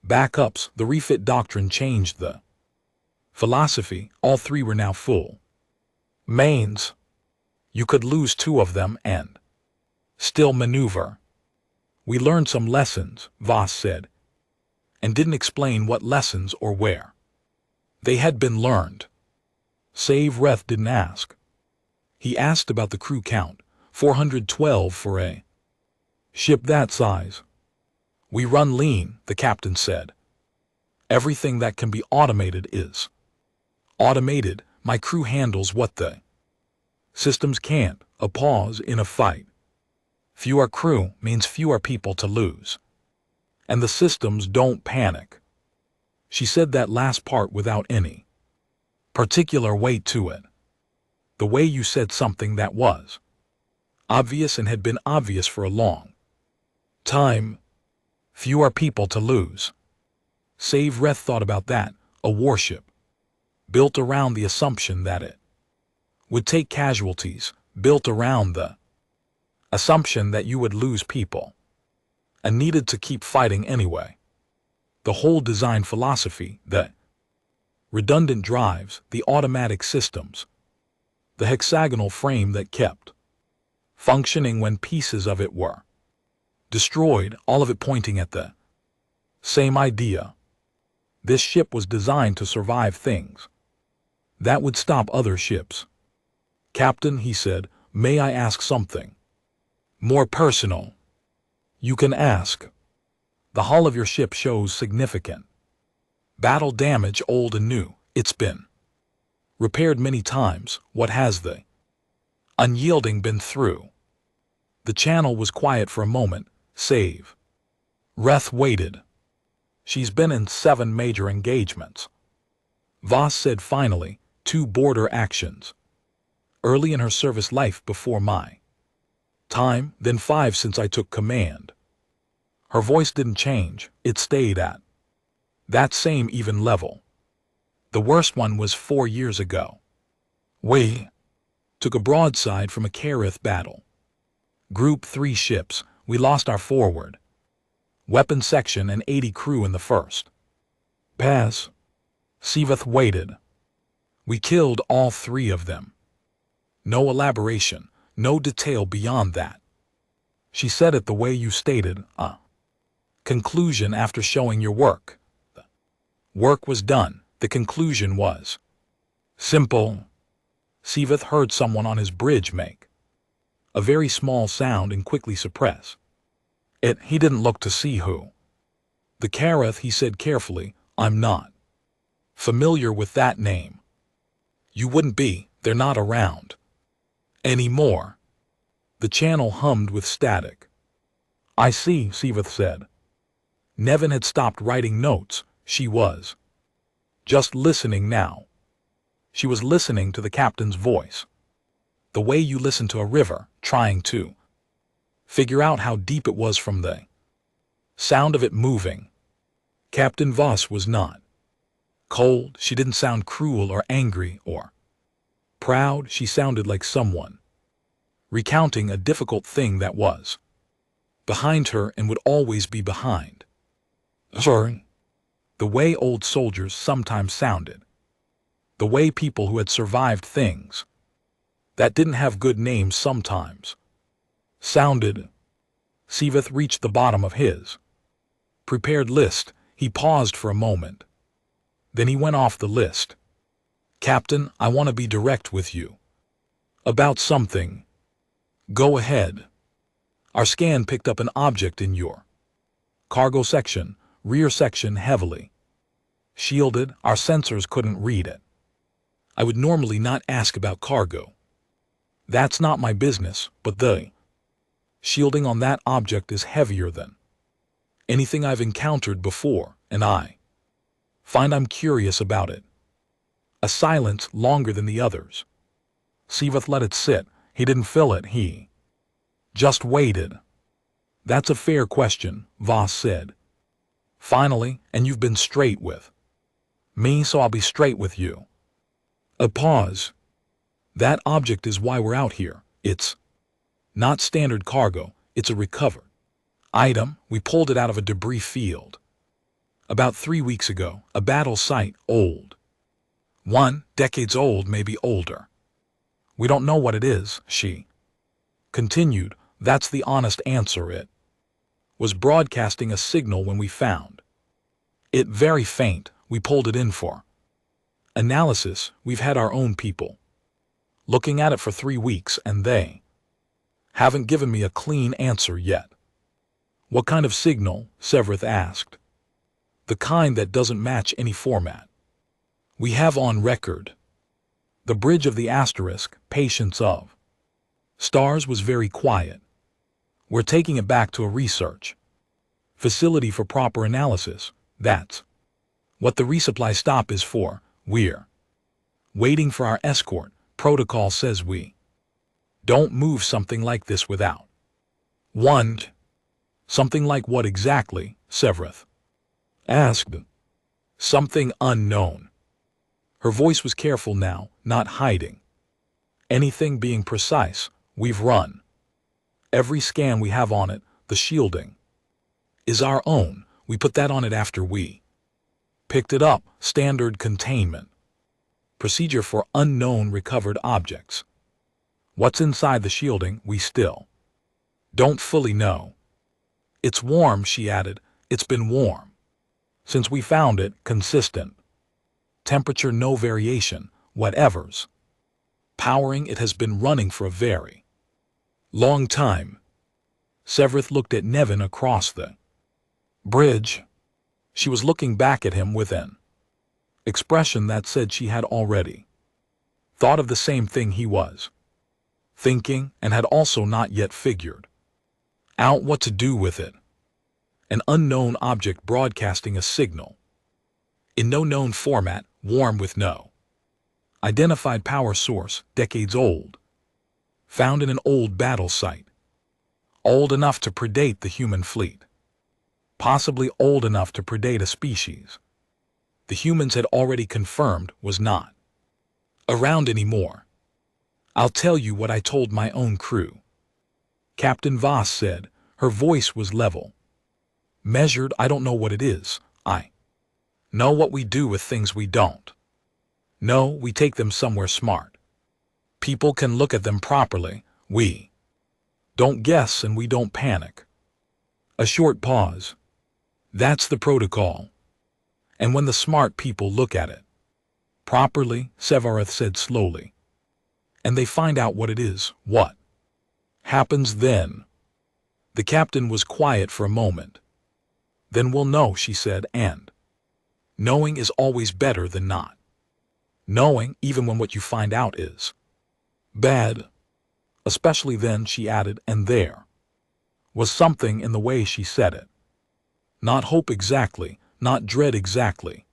S1: backups. The refit doctrine changed the philosophy. All 3 were now full mains. You could lose 2 of them and still maneuver. We learned some lessons, Voss said, and didn't explain what lessons or where they had been learned. Sevreth didn't ask. He asked about the crew count. 412 for a ship that size. We run lean, the captain said. Everything that can be automated is automated. My crew handles what the systems can't. A pause in a fight. Fewer crew means fewer people to lose. And the systems don't panic. She said that last part without any particular weight to it. The way you said something that was obvious and had been obvious for a long time. Fewer people to lose. Sevreth thought about that. A warship built around the assumption that it would take casualties, built around the assumption that you would lose people and needed to keep fighting anyway. The whole design philosophy, the redundant drives, the automatic systems, the hexagonal frame that kept functioning when pieces of it were destroyed, all of it pointing at the same idea. This ship was designed to survive things that would stop other ships. Captain, he said, may I ask something more personal? You can ask. The hull of your ship shows significant battle damage, old and new. It's been repaired many times. What has the unyielding been through? The channel was quiet for a moment. Save. Reth waited. She's been in 7 major engagements. Voss said finally, 2 border actions. Early in her service life before my time, then 5 since I took command. Her voice didn't change. It stayed at that same even level. The worst one was 4 years ago. We took a broadside from a Kareth battle. Group 3 ships. We lost our forward weapons section and 80 crew in the first pass. Siveth waited. We killed all 3 of them. No elaboration, no detail beyond that. She said it the way you stated, conclusion after showing your work. The work was done. The conclusion was simple. Siveth heard someone on his bridge make a very small sound and quickly suppress it. He didn't look to see who. The Kareth, he said carefully, I'm not familiar with that name. You wouldn't be, they're not around anymore. The channel hummed with static. I see, Siveth said. Nevin had stopped writing notes. She was just listening now. She was listening to the captain's voice. The way you listen to a river, trying to figure out how deep it was from the sound of it moving. Captain Voss was not cold. She didn't sound cruel or angry or proud. She sounded like someone recounting a difficult thing that was behind her and would always be behind. Sorry. The way old soldiers sometimes sounded. The way people who had survived things that didn't have good names sometimes sounded. Siveth reached the bottom of his prepared list. He paused for a moment. Then he went off the list. Captain, I want to be direct with you about something. Go ahead. Our scan picked up an object in your cargo section, rear section heavily shielded. Our sensors couldn't read it. I would normally not ask about cargo. That's not my business, but the shielding on that object is heavier than anything I've encountered before, and I find I'm curious about it. A silence longer than the others. Siveth let it sit. He didn't fill it. He just waited. That's a fair question, Voss said. Finally, and you've been straight with me, so I'll be straight with you. A pause. That object is why we're out here. It's not standard cargo. It's a recovered item. We pulled it out of a debris field about 3 weeks ago. A battle site, old. decades old, maybe older. We don't know what it is, she continued. That's the honest answer. It was broadcasting a signal when we found it very faint. We pulled it in for analysis. We've had our own people looking at it for 3 weeks, and they haven't given me a clean answer yet. What kind of signal? Severith asked. The kind that doesn't match any format we have on record. The bridge of the asterisk, patience of stars, was very quiet. We're taking it back to a research facility for proper analysis. That's what the resupply stop is for. We're waiting for our escort. Protocol says we don't move something like this without one. Something like what exactly? Severith asked. Something unknown. Her voice was careful now, not hiding anything, being precise. We've run every scan we have on it. The shielding is our own. We put that on it after we picked it up. Standard containment procedure for unknown recovered objects. What's inside the shielding, we still don't fully know. It's warm, she added. It's been warm since we found it. Consistent temperature, no variation. Whatever's powering it has been running for a very long time. Severith looked at Nevin across the bridge. She was looking back at him with an expression that said she had already thought of the same thing he was thinking and had also not yet figured out what to do with it. An unknown object broadcasting a signal in no known format, warm with no identified power source, decades old, found in an old battle site, old enough to predate the human fleet, possibly old enough to predate a species the humans had already confirmed was not around anymore. "I'll tell you what I told my own crew," Captain Voss said. Her voice was level, measured. "I don't know what it is. I know what we do with things we don't. No, we take them somewhere smart. People can look at them properly. We don't guess and we don't panic." A short pause. "That's the protocol. And when the smart people look at it properly," Sevareth said slowly, "and they find out what it is, what happens then?" The captain was quiet for a moment. "Then we'll know," she said, "and knowing is always better than not knowing, even when what you find out is bad. Especially then," she added, and there was something in the way she said it. Not hope exactly, not dread exactly,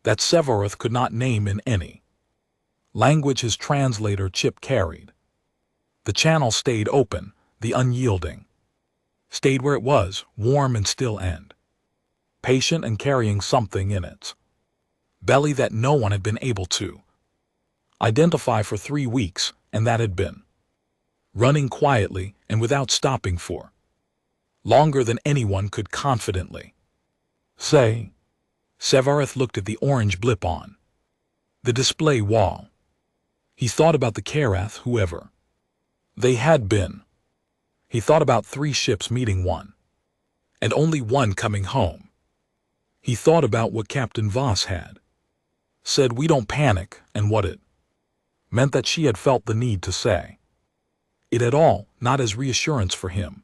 S1: that Sevareth could not name in any language his translator chip carried. The channel stayed open, the unyielding stayed where it was, warm and still and patient and carrying something in its belly that no one had been able to identify for 3 weeks, and that had been running quietly and without stopping for longer than anyone could confidently say. Sevareth looked at the orange blip on the display wall. He thought about the Karath, whoever they had been. He thought about 3 ships meeting one, and only one coming home. He thought about what Captain Voss had said, "We don't panic," and what it meant that she had felt the need to say it at all, not as reassurance for him,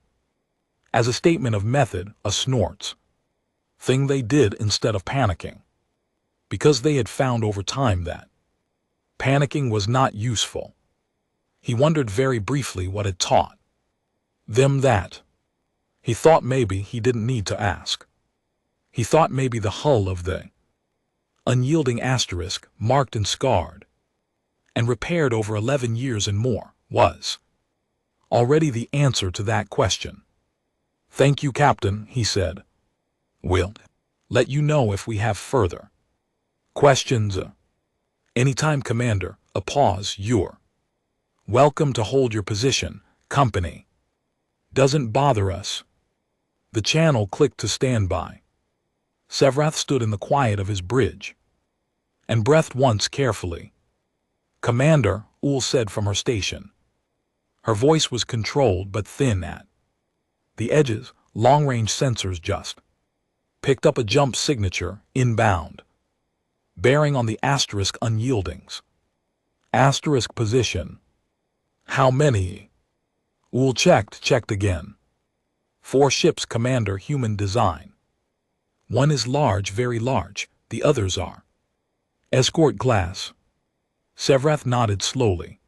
S1: as a statement of method, a snorts thing they did instead of panicking, because they had found over time that panicking was not useful. He wondered very briefly what had taught them that. He thought maybe he didn't need to ask. He thought maybe the hull of the unyielding asterisk, marked and scarred, and repaired over 11 years and more, was already the answer to that question. "Thank you, Captain," he said. "We'll let you know if we have further questions." "Anytime, Commander." A pause. "You're welcome to hold your position. Company doesn't bother us." The channel clicked to standby. Sevareth stood in the quiet of his bridge and breathed once carefully. "Commander," Ul said from her station. Her voice was controlled but thin at the edges. Long-range sensors just picked up a jump signature, inbound, bearing on the asterisk unyieldings. Asterisk position. "How many?" Ul checked again. 4 ships, Commander, human design. One is large, very large. The others are escort class." Sevareth nodded slowly.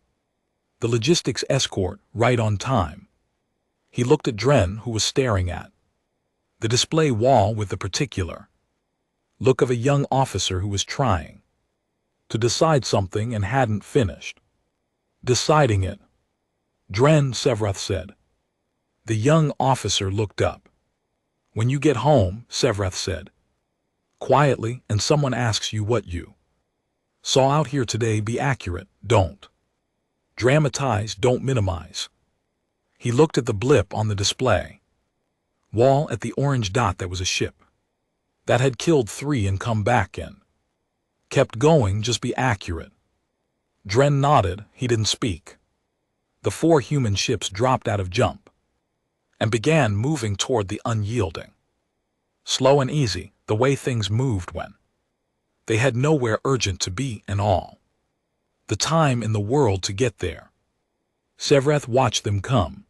S1: "The logistics escort, right on time." He looked at Dren, who was staring at the display wall with the particular look of a young officer who was trying to decide something and hadn't finished deciding it. "Dren," Sevareth said. The young officer looked up. "When you get home," Sevareth said quietly, "and someone asks you what you saw out here today, be accurate. Don't dramatize, don't minimize." He looked at the blip on the display wall, at the orange dot that was a ship that had killed 3 and come back and kept going. "Just be accurate." Dren nodded. He didn't speak. The 4 human ships dropped out of jump and began moving toward the unyielding. Slow and easy, the way things moved when they had nowhere urgent to be and all the time in the world to get there. Sevareth watched them come.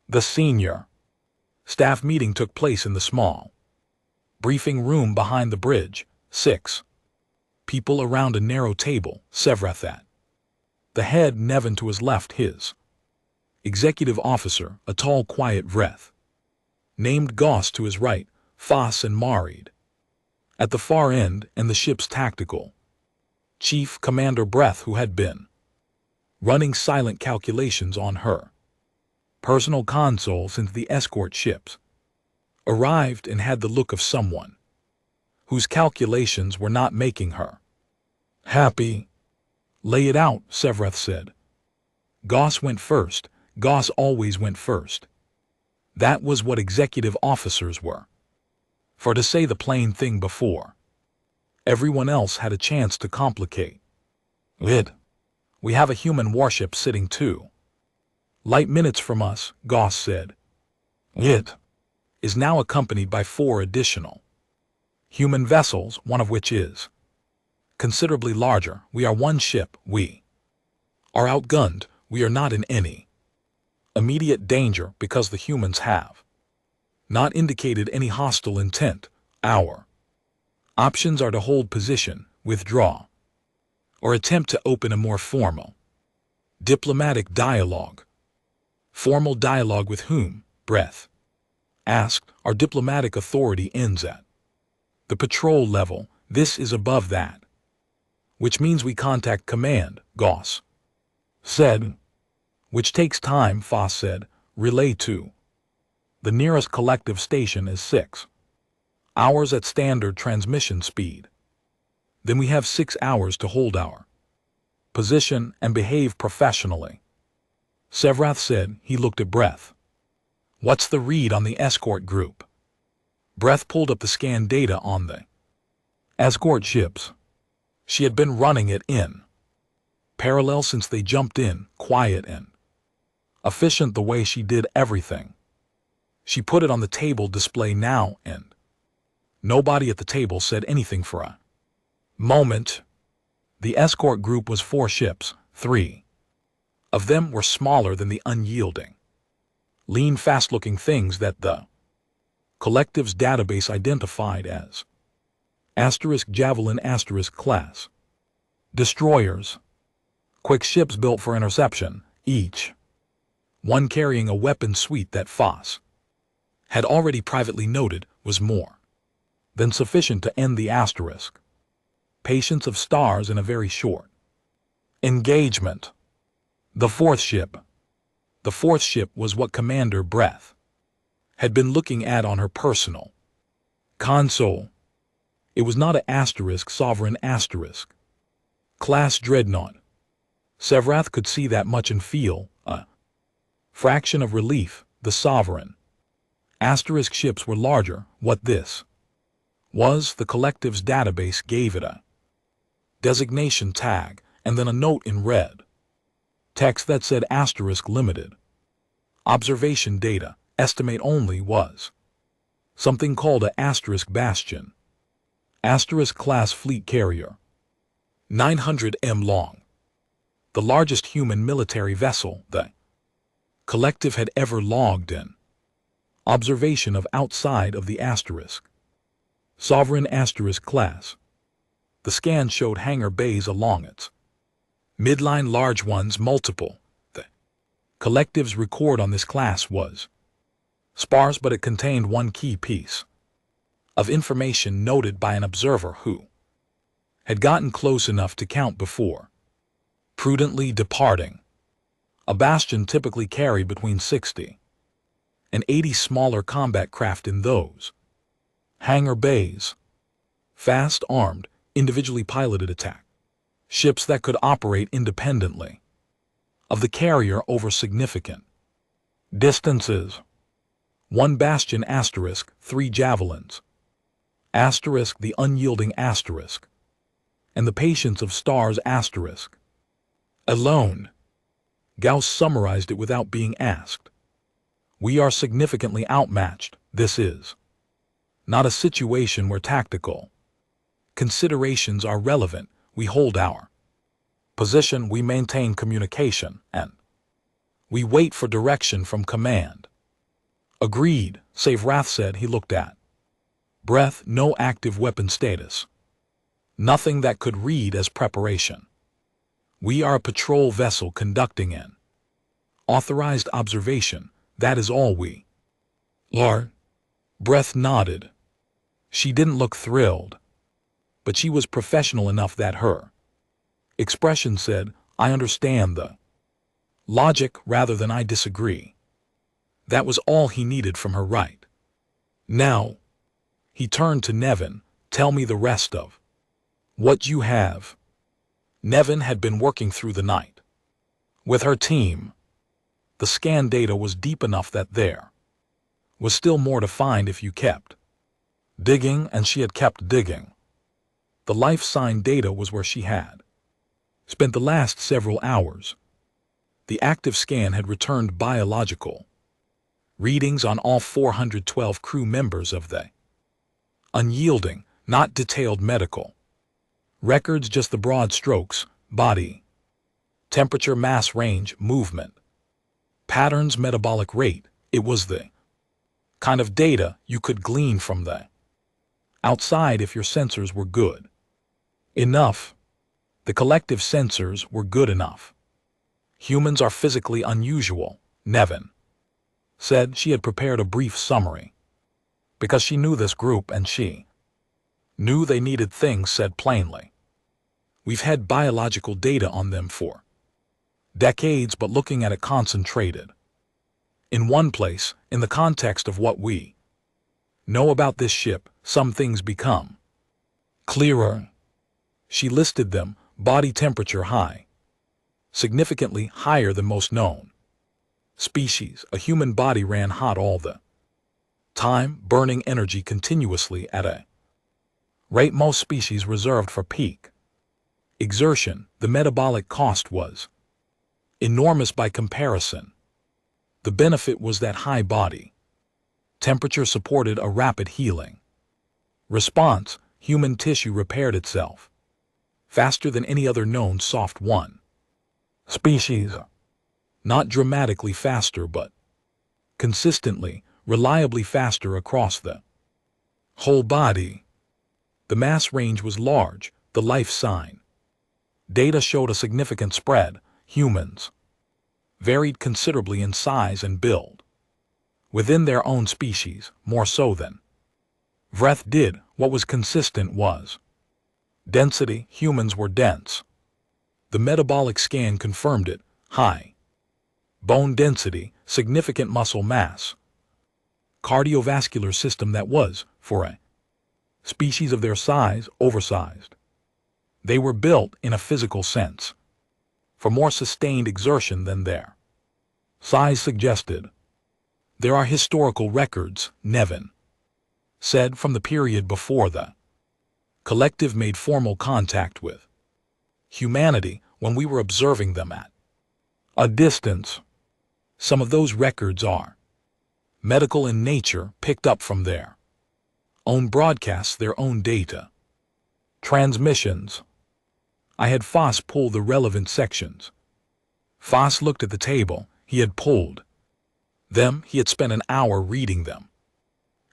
S1: The senior Staff meeting took place in the small briefing room behind the bridge. 6 people around a narrow table, Sevrath at the head, Nevin to his left, his executive officer, a tall, quiet Vreth, named Goss to his right, Foss and Marid at the far end, and the ship's tactical chief, Commander Breth, who had been running silent calculations on her personal console since the escort ships arrived, and had the look of someone whose calculations were not making her happy. Lay it out, Sevrath said. Goss went first. Goss always went first. That was what executive officers were. For to say the plain thing before everyone else had a chance to complicate it. We have a human warship sitting 2 light minutes from us, Goss said. It is now accompanied by 4 additional human vessels, one of which is considerably larger. We are 1 ship. We are outgunned. We are not in any immediate danger because the humans have not indicated any hostile intent. Our options are to hold position, withdraw, or attempt to open a more formal diplomatic dialogue. Formal dialogue with whom? Breth asked. Our diplomatic authority ends at the patrol level. This is above that, which means we contact command, Goss said. Which takes time, Foss said. Relay to the nearest collective station is 6 hours at standard transmission speed. Then we have 6 hours to hold our position and behave professionally. Sevrath said. He looked at Breth. What's the read on the escort group? Breth pulled up the scan data on the escort ships. She had been running it in parallel since they jumped in, quiet and efficient the way she did everything. She put it on the table display now, and nobody at the table said anything for a moment. The escort group was 4 ships. 3 of them were smaller than the unyielding, lean, fast-looking things that the collective's database identified as *Javelin class destroyers, quick ships built for interception, each one carrying a weapon suite that Foss had already privately noted was more than sufficient to end the patience of stars in a very short engagement. The fourth ship was what Commander Breth had been looking at on her personal console. It was not a Sovereign class dreadnought. Sevrath could see that much and feel a fraction of relief. The Sovereign ships were larger. What this was, the collective's database gave it a designation tag and then a note in red text that said *limited. Observation data, estimate only, was something called a *Bastion. Class fleet carrier, 900 m long. The largest human military vessel the collective had ever logged in observation of outside of the Sovereign class. The scan showed hangar bays along its midline, large ones, multiple. The collective's record on this class was sparse, but it contained one key piece of information noted by an observer who had gotten close enough to count before prudently departing. A Bastion typically carried between 60 and 80 smaller combat craft in those hangar bays. Fast armed, individually piloted attack ships that could operate independently of the carrier over significant distances. 1 Bastion *, 3 Javelins *, the unyielding *, and the patience of stars *. Alone. Gauss summarized it without being asked. We are significantly outmatched. This is not a situation where tactical considerations are relevant. We hold our position, we maintain communication, and we wait for direction from command. Agreed. Save Wrath said he looked at. Breath, no active weapon status. Nothing that could read as preparation. We are a patrol vessel conducting an authorized observation, that is all we are. Breath nodded. She didn't look thrilled, but she was professional enough that her expression said, I understand the logic rather than I disagree. That was all he needed from her, right? Now, he turned to Nevin, tell me the rest of what you have. Nevin had been working through the night with her team. The scan data was deep enough that there was still more to find if you kept digging, and she had kept digging. The life sign data was where she had spent the last several hours. The active scan had returned biological readings on all 412 crew members of the unyielding, not detailed medical records, just the broad strokes: body temperature, mass range, movement patterns, metabolic rate. It was the kind of data you could glean from the outside if your sensors were good enough. The collective sensors were good enough. Humans are physically unusual, Nevin said. She had prepared a brief summary because she knew this group and she knew they needed things said plainly. We've had biological data on them for decades, but looking at it concentrated in one place, in the context of what we know about this ship, some things become clearer. She listed them: body temperature high, significantly higher than most known species. A human body ran hot all the time, burning energy continuously at a rate most species reserved for peak exertion. The metabolic cost was enormous by comparison. The benefit was that high body temperature supported a rapid healing response. Human tissue repaired itself faster than any other known soft one species. Not dramatically faster, but consistently, reliably faster across the whole body. The mass range was large. The life sign data showed a significant spread. Humans varied considerably in size and build within their own species, more so than Vreth did. What was consistent was density. Humans were dense. The metabolic scan confirmed it: high bone density, significant muscle mass, cardiovascular system that was, for a species of their size, oversized. They were built, in a physical sense, for more sustained exertion than their size suggested. There are historical records, Nevin said, from the period before the collective made formal contact with humanity, when we were observing them at a distance. Some of those records are medical in nature, picked up from their own broadcasts, their own data transmissions. I had Foss pull the relevant sections. Foss looked at the table. He had pulled them. He had spent an hour reading them,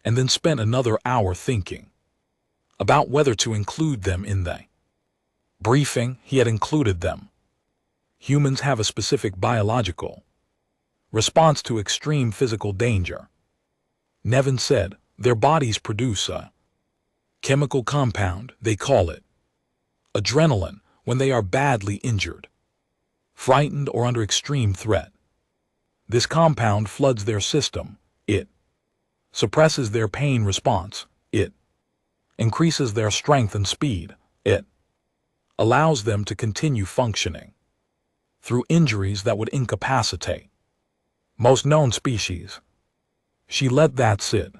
S1: and then spent another hour thinking about whether to include them in the briefing. He had included them. Humans have a specific biological response to extreme physical danger, Nevin said. Their bodies produce a chemical compound, they call it adrenaline, when they are badly injured, frightened, or under extreme threat. This compound floods their system. It suppresses their pain response. It increases their strength and speed. It allows them to continue functioning through injuries that would incapacitate most known species. She let that sit.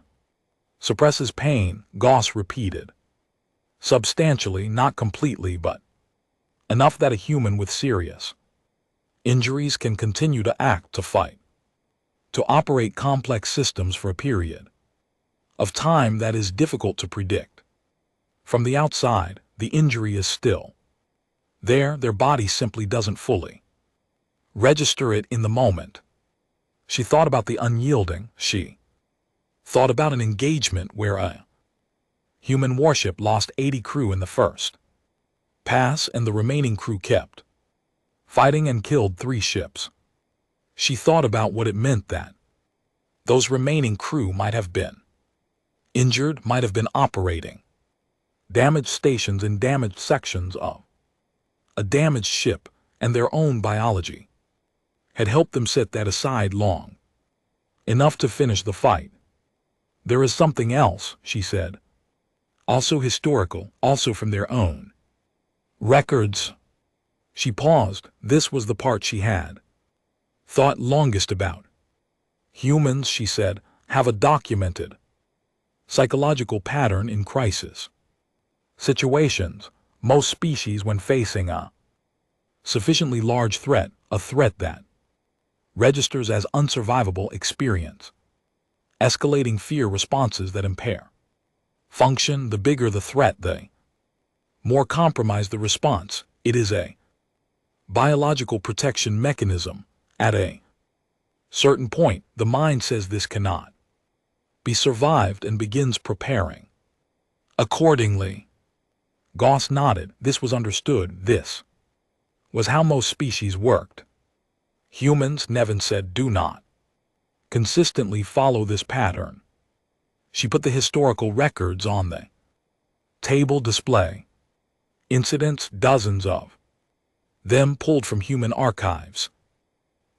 S1: Suppresses pain, Goss repeated. Substantially, not completely, but enough that a human with serious injuries can continue to act, to fight, to operate complex systems for a period of time that is difficult to predict. From the outside, the injury is still there. Their body simply doesn't fully register it in the moment. She thought about the unyielding. She Thought about an engagement where a human warship lost 80 crew in the first pass and the remaining crew kept fighting and killed 3 ships. She thought about what it meant that those remaining crew might have been injured, might have been operating damaged stations and damaged sections of a damaged ship, and their own biology had helped them set that aside long enough to finish the fight. There is something else, she said, also historical, also from their own records. She paused. This was the part she had thought longest about. Humans, she said, have a documented psychological pattern in crisis situations. Most species, when facing a sufficiently large threat, a threat that registers as unsurvivable, experience escalating fear responses that impair function. The bigger the threat, the more compromised the response. It is a biological protection mechanism. At a certain point, the mind says this cannot be survived and begins preparing accordingly. Goss nodded. This was understood. This was how most species worked. Humans, Nevin said, do not consistently follow this pattern. She put the historical records on the table display. Incidents, dozens of them pulled from human archives,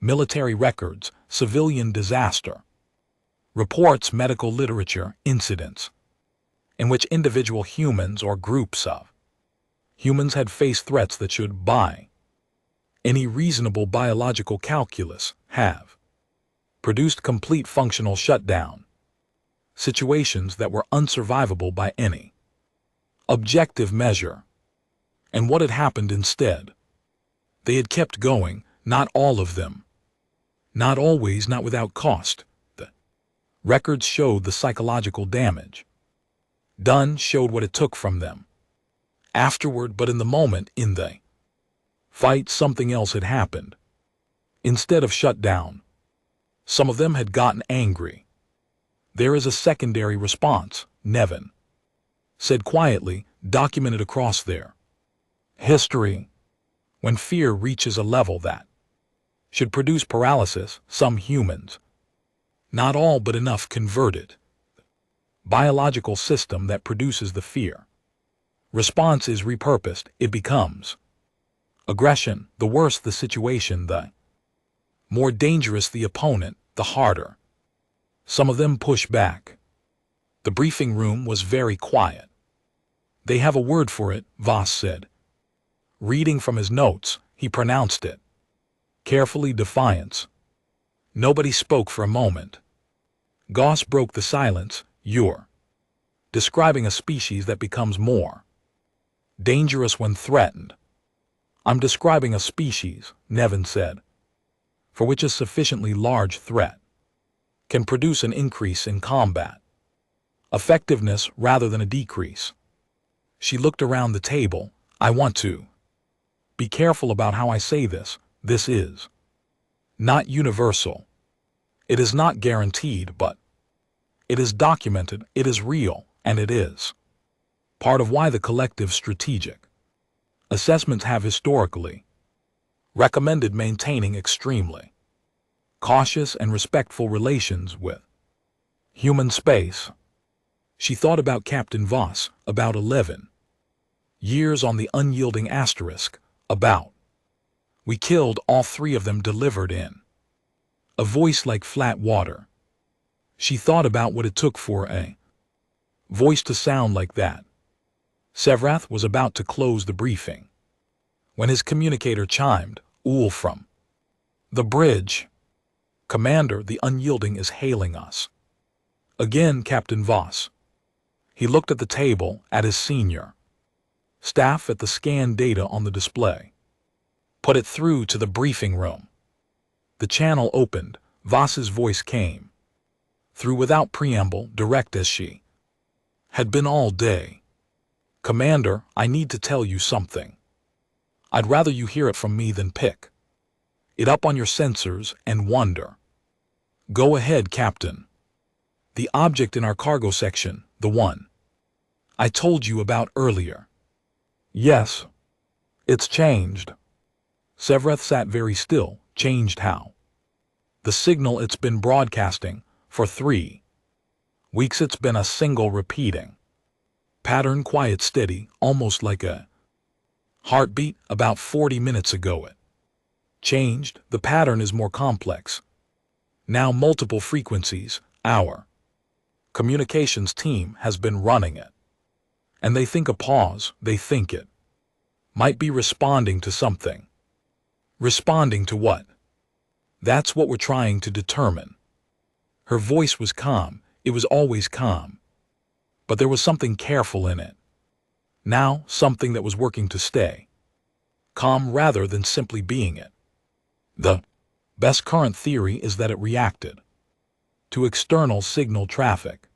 S1: military records, civilian disaster reports, medical literature, incidents in which individual humans or groups of humans had faced threats that should, by any reasonable biological calculus, have produced complete functional shutdown, situations that were unsurvivable by any objective measure. And what had happened instead? They had kept going, not all of them, not always, not without cost. The records showed the psychological damage done, showed what it took from them afterward, but in the moment, in the fight, something else had happened. Instead of shut down, some of them had gotten angry. There is a secondary response, Nevin said quietly, documented across their history. When fear reaches a level that should produce paralysis, some humans, not all but enough, convert it. Biological system that produces the fear response is repurposed. It becomes aggression. The worse the situation, the more dangerous the opponent, the harder some of them push back. The briefing room was very quiet. They have a word for it, Voss said. Reading from his notes, he pronounced it carefully, defiance. Nobody spoke for a moment. Goss broke the silence. You're describing a species that becomes more dangerous when threatened. I'm describing a species, Nevin said, for which a sufficiently large threat can produce an increase in combat effectiveness rather than a decrease. She looked around the table. I want to be careful about how I say this. This is not universal. It is not guaranteed, but it is documented, it is real, and it is part of why the collective strategic assessments have historically recommended maintaining extremely cautious and respectful relations with human space. She thought about Captain Voss, about 11 years on the unyielding asterisk, about. We killed all 3 of them, delivered in a voice like flat water. She thought about what it took for a voice to sound like that. Sevrath was about to close the briefing when his communicator chimed, "Ool from the bridge. Commander, the unyielding is hailing us." Again, Captain Voss. He looked at the table, at his senior staff, at the scanned data on the display. Put it through to the briefing room. The channel opened. Voss's voice came through without preamble, direct as she had been all day. "Commander, I need to tell you something. I'd rather you hear it from me than pick it up on your sensors and wonder." "Go ahead, Captain." The object in our cargo section, the one I told you about earlier. Yes. It's changed. Sevreth sat very still. Changed how? The signal it's been broadcasting for 3 weeks. It's been a single repeating pattern, quiet, steady, almost like a heartbeat. About 40 minutes ago it changed. The pattern is more complex. Now multiple frequencies. Our communications team has been running it. And they think a pause, they think it might be responding to something. Responding to what? That's what we're trying to determine. Her voice was calm. It was always calm. But there was something careful in it. Now, something that was working to stay calm rather than simply being it. The best current theory is that it reacted to external signal traffic.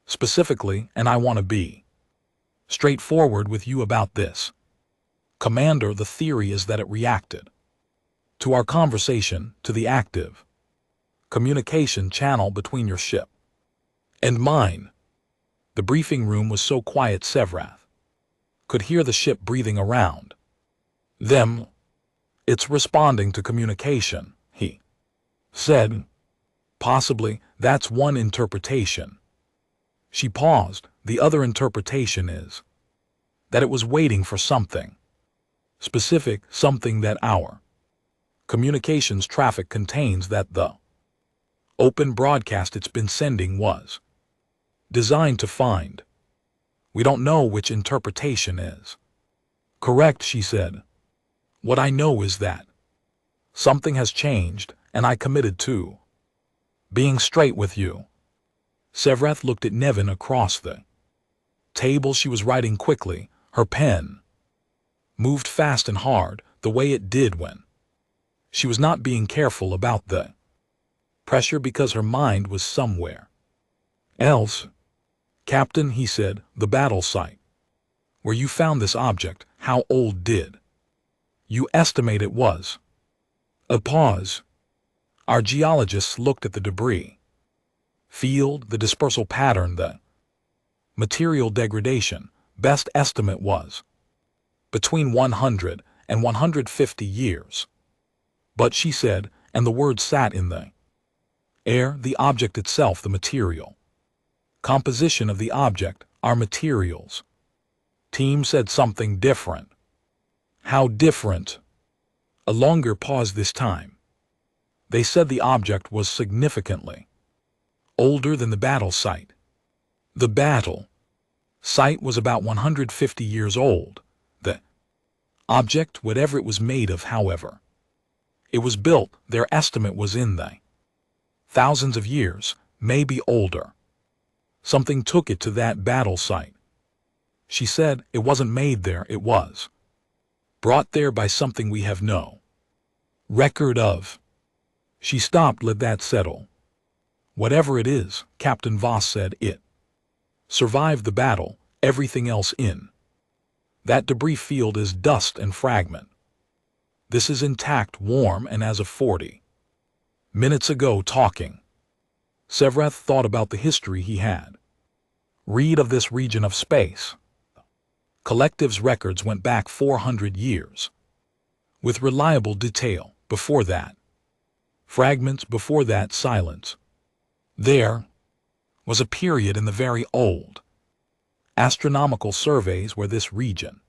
S1: Specifically, and I want to be straightforward with you about this, Commander, the theory is that it reacted to our conversation, to the active communication channel between your ship and mine. The briefing room was so quiet Sevreth could hear the ship breathing around them. It's responding to communication, he said. Possibly, that's one interpretation. She paused. The other interpretation is that it was waiting for something specific, something that our communications traffic contains, that the open broadcast it's been sending was designed to find. We don't know which interpretation is correct, she said. What I know is that something has changed, and I committed to being straight with you. Sevreth looked at Nevin across the table. She was writing quickly. Her pen moved fast and hard, the way it did when she was not being careful about the pressure, because her mind was somewhere else. Captain, he said, the battle site where you found this object, how old did you estimate it was? A pause. Our geologists looked at the debris field, the dispersal pattern, the material degradation. Best estimate was between 100 and 150 years. But she said, and the word sat in the air, the object itself, the material composition of the object, our materials team said something different. How different? A longer pause this time. They said the object was significantly older than the battle site. The battle site was about 150 years old. The object, whatever it was made of, however it was built, their estimate was in the thousands of years, maybe older. Something took it to that battle site. She said it wasn't made there, it was brought there by something we have no record of. She stopped. Let that settle. Whatever it is, Captain Voss said, it survived the battle. Everything else in that debris field is dust and fragment. This is intact, warm, and as of 40 minutes ago talking. Sevreth thought about the history he had read of this region of space. Collective's records went back 400 years with reliable detail. Before that, fragments. Before that, silence. There was a period in the very old astronomical surveys where this region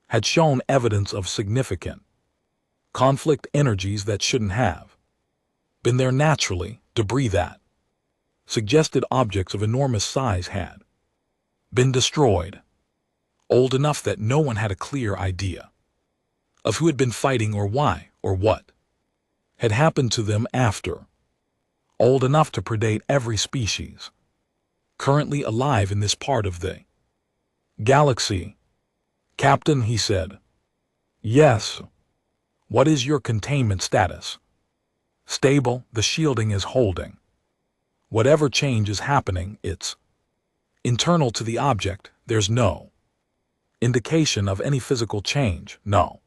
S1: had shown evidence of significant conflict, energies that shouldn't have been there naturally, debris that suggested objects of enormous size had been destroyed, old enough that no one had a clear idea of who had been fighting or why or what had happened to them after, old enough to predate every species currently alive in this part of the galaxy. Captain, he said. Yes. What is your containment status? Stable. The shielding is holding. Whatever change is happening, it's internal to the object. There's no indication of any physical change, no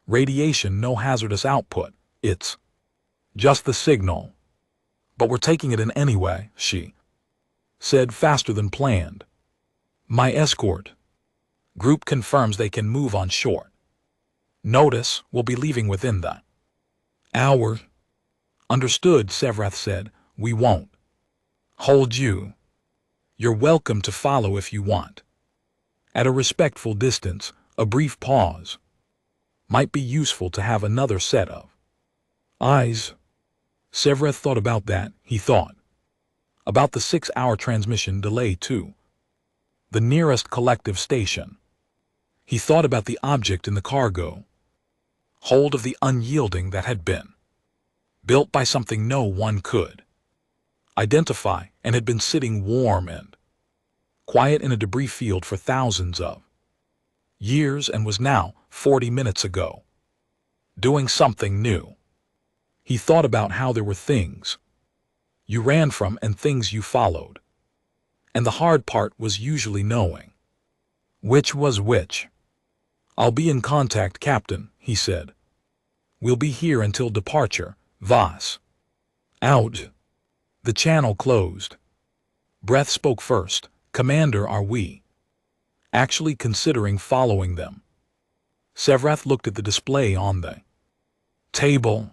S1: radiation, no hazardous output. It's just the signal But we're taking it in anyway, she said faster than planned. My escort group confirms they can move on short notice. We'll be leaving within the hour. Understood, Sevrath said. We won't hold you. You're welcome to follow if you want. At a respectful distance, a brief pause. Might be useful to have another set of eyes. Sevrath thought about that, he thought. About the 6-hour transmission delay too. The nearest collective station. He thought about the object in the cargo hold of the unyielding that had been built by something no one could identify and had been sitting warm and quiet in a debris field for thousands of years and was now, 40 minutes ago, doing something new. He thought about how there were things you ran from and things you followed. And the hard part was usually knowing which was which. I'll be in contact, Captain, he said. We'll be here until departure. Voss. Out. The channel closed. Breath spoke first. Commander, are we actually considering following them? Sevrath looked at the display on the table,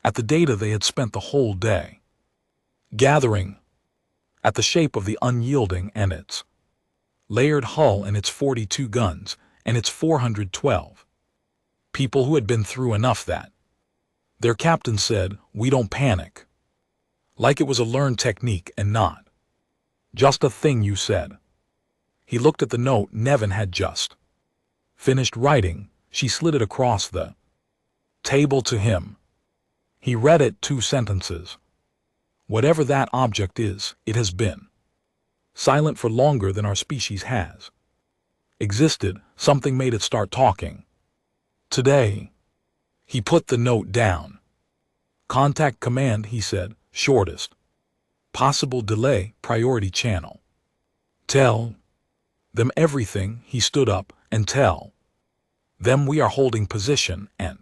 S1: at the data they had spent the whole day gathering, at the shape of the unyielding and its layered hull and its 42 guns and its 412 people who had been through enough that their captain said, we don't panic. Like it was a learned technique and not just a thing you said. He looked at the note Nevin had just finished writing. She slid it across the table to him. He read it, 2 sentences. Whatever that object is, it has been silent for longer than our species has existed. Something made it start talking. Today. He put the note down. Contact command, he said, shortest possible delay, priority channel. Tell them everything. He stood up and tell them we are holding position and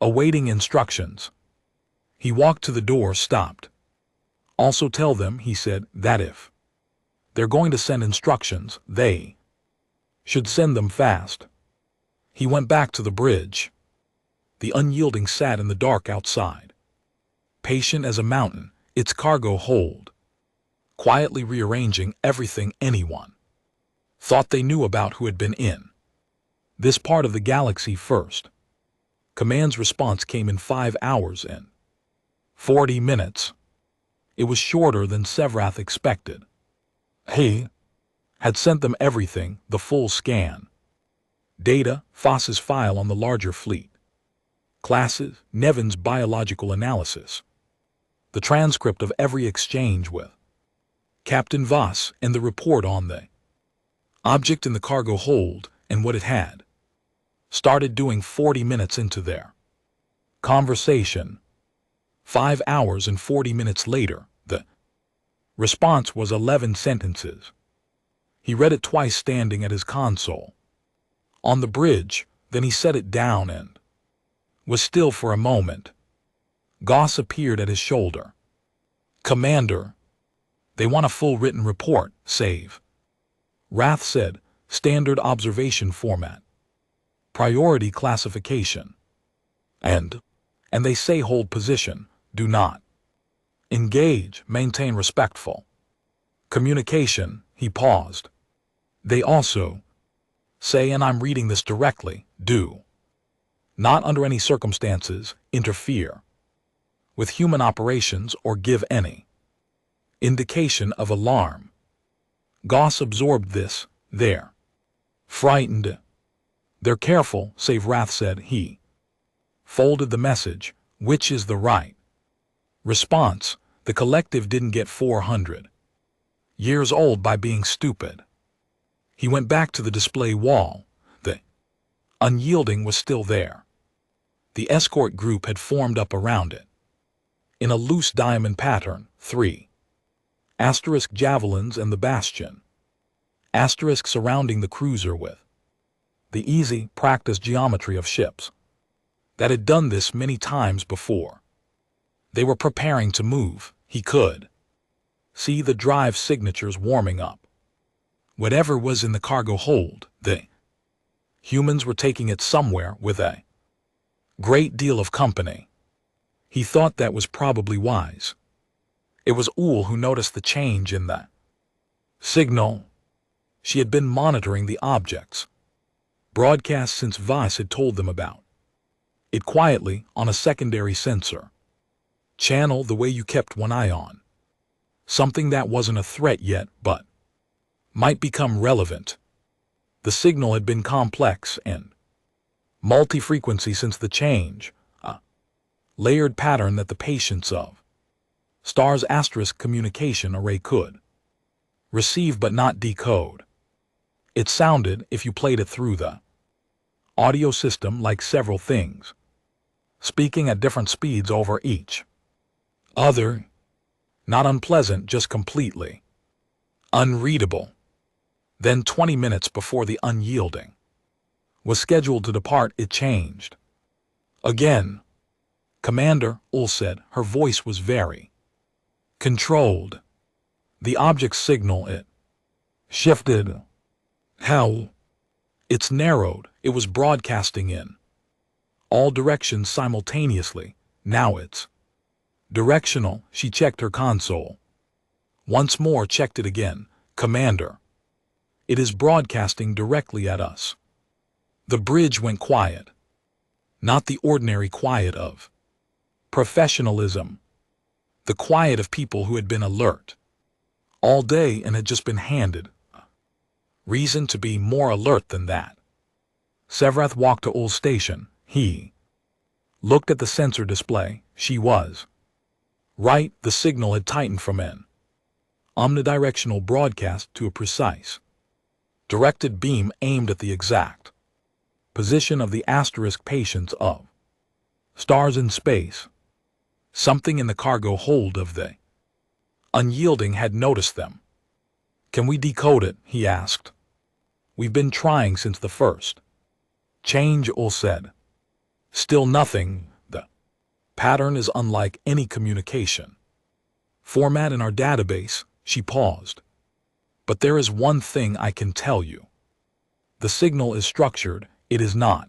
S1: awaiting instructions. He walked to the door, stopped. Also tell them, he said, that if they're going to send instructions, they should send them fast. He went back to the bridge. The unyielding sat in the dark outside, patient as a mountain, its cargo hold, quietly rearranging everything anyone thought they knew about who had been in this part of the galaxy first. Command's response came in 5 hours and 40 minutes. It was shorter than Sevrath expected. He had sent them everything, the full scan. Data, Foss's file on the larger fleet. Classes, Nevin's biological analysis. The transcript of every exchange with Captain Voss and the report on the object in the cargo hold and what it had started doing 40 minutes into their conversation. 5 hours and 40 minutes later, the response was 11 sentences. He read it twice standing at his console on the bridge, then he set it down and was still for a moment. Goss appeared at his shoulder. Commander, they want a full written report, save. Rath said, standard observation format. Priority classification. And they say hold position, do not engage, maintain respectful communication. He paused. They also say, and I'm reading this directly, do not under any circumstances interfere with human operations or give any indication of alarm. Goss absorbed this. They're frightened. They're careful, save Rath said. He folded the message, which is the right response. The collective didn't get 400 years old by being stupid. He went back to the display wall. The unyielding was still there. The escort group had formed up around it. In a loose diamond pattern, 3 asterisk javelins and the bastion. Asterisk surrounding the cruiser with the easy, practiced geometry of ships that had done this many times before. They were preparing to move. He could see the drive signatures warming up. Whatever was in the cargo hold, the humans were taking it somewhere with a great deal of company. He thought that was probably wise. It was Uhl who noticed the change in the signal. She had been monitoring the objects broadcast since Voss had told them about it quietly on a secondary sensor channel, the way you kept one eye on something that wasn't a threat yet but might become relevant. The signal had been complex and multi-frequency since the change, a layered pattern that the patience of STAR's asterisk communication array could receive but not decode. It sounded, if you played it through the audio system, like several things speaking at different speeds over each other. Not unpleasant, just completely unreadable. Then 20 minutes before the unyielding was scheduled to depart, it changed. Again. Commander, Uhl said. Her voice was very controlled. The object's signal, it shifted. How? It's narrowed. It was broadcasting in all directions simultaneously. Now it's directional. She checked her console. Once more, checked it again. Commander, it is broadcasting directly at us. The bridge went quiet. Not the ordinary quiet of professionalism. The quiet of people who had been alert all day and had just been handed reason to be more alert than that. Sevrath walked to Uhl's station. He looked at the sensor display. She was right. The signal had tightened from an omnidirectional broadcast to a precise directed beam aimed at the exact position of the asterisk patients of stars in space. Something in the cargo hold of the unyielding had noticed them. Can we decode it? He asked. We've been trying since the first change, Uhl said. Still nothing. The pattern is unlike any communication format in our database. She paused. But there is one thing I can tell you. The signal is structured. It is not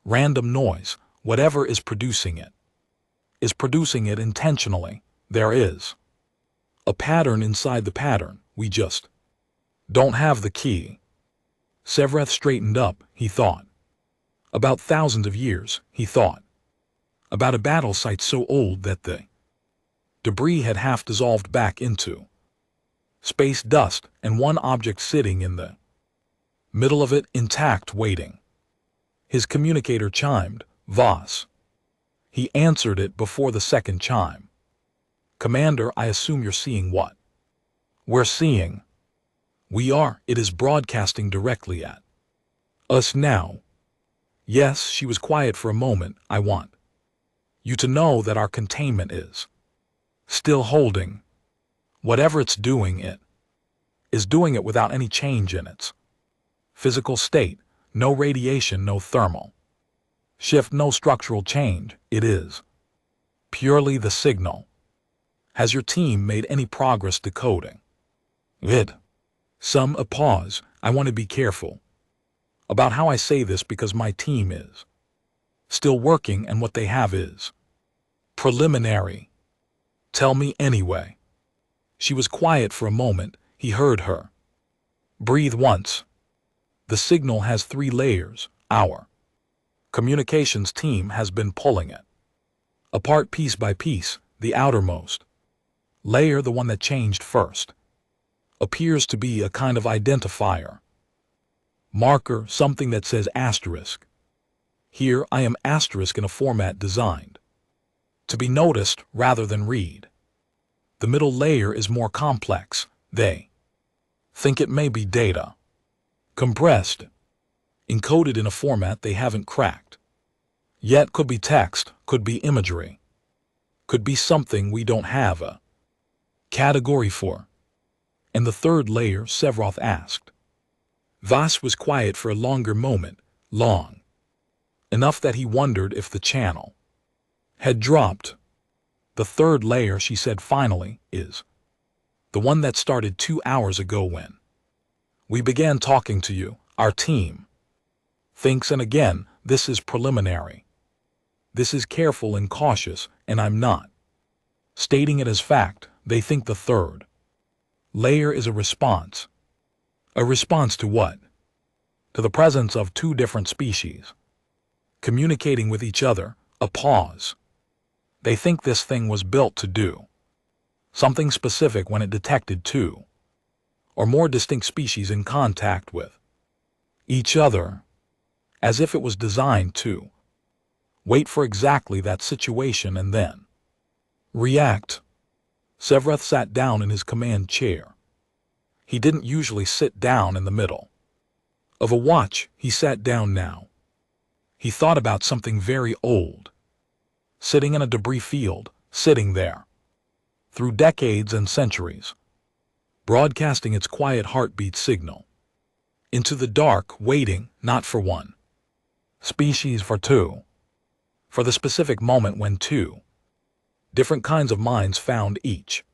S1: random noise. Whatever is producing it is producing it intentionally. There is a pattern inside the pattern. We just don't have the key. Sevrath straightened up. He thought about thousands of years. He thought about a battle site so old that the debris had half dissolved back into space dust, and one object sitting in the middle of it, intact, waiting. His communicator chimed. Voss. He answered it before the second chime. Commander, I assume you're seeing what we're seeing. We are. It is broadcasting directly at us now. Yes. She was quiet for a moment. I want you to know that our containment is still holding. Whatever it's doing, it is doing it without any change in its physical state. No radiation, no thermal shift, no structural change. It is purely the signal. Has your team made any progress decoding it? A pause. I want to be careful about how I say this because my team is still working and what they have is preliminary. Tell me anyway. She was quiet for a moment. He heard her breathe once. The signal has 3 layers. Our communications team has been pulling it apart piece by piece. The outermost layer, the one that changed first, appears to be a kind of identifier marker, something that says asterisk. Here I am asterisk in a format designed to be noticed rather than read. The middle layer is more complex. They think it may be data compressed, encoded in a format they haven't cracked yet. Could be text, could be imagery, could be something we don't have a category for. And the third layer? Sevrath asked. Voss was quiet for a longer moment, long enough that he wondered if the channel had dropped. The third layer, she said finally, is the one that started 2 hours ago when we began talking to you, our team. Thinks, and again, this is preliminary. This is careful and cautious, and I'm not stating it as fact. They think the third layer is a response. A response to what? To the presence of 2 different species communicating with each other, a pause. They think this thing was built to do something specific when it detected 2 or more distinct species in contact with each other, as if it was designed to wait for exactly that situation and then react. Sevrath sat down in his command chair. He didn't usually sit down in the middle of a watch. He sat down now. He thought about something very old, sitting in a debris field, sitting there through decades and centuries, broadcasting its quiet heartbeat signal into the dark, waiting not for one species, for 2, for the specific moment when 2 different kinds of minds found each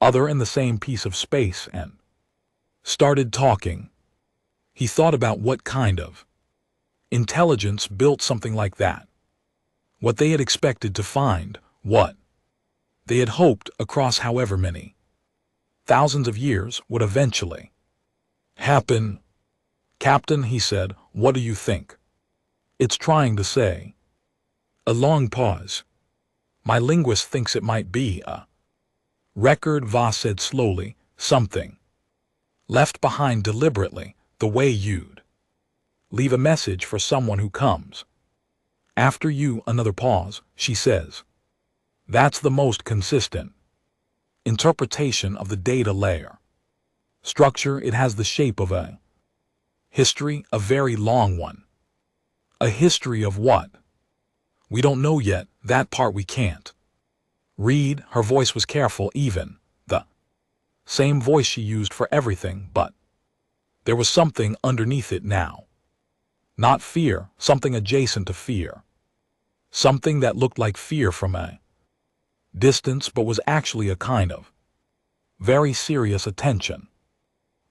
S1: other in the same piece of space and started talking. He thought about what kind of intelligence built something like that, what they had expected to find, what they had hoped across however many thousands of years would eventually happen. Captain, he said, what do you think it's trying to say? A long pause. My linguist thinks it might be a record, Voss said slowly, something left behind deliberately, the way you'd leave a message for someone who comes after you. Another pause. She says, that's the most consistent interpretation of the data layer structure. It has the shape of a history, a very long one. A history of what? We don't know yet. That part we can't read. Her voice was careful, even the same voice she used for everything, but there was something underneath it now. Not fear, something adjacent to fear. Something that looked like fear from a distance, but was actually a kind of very serious attention.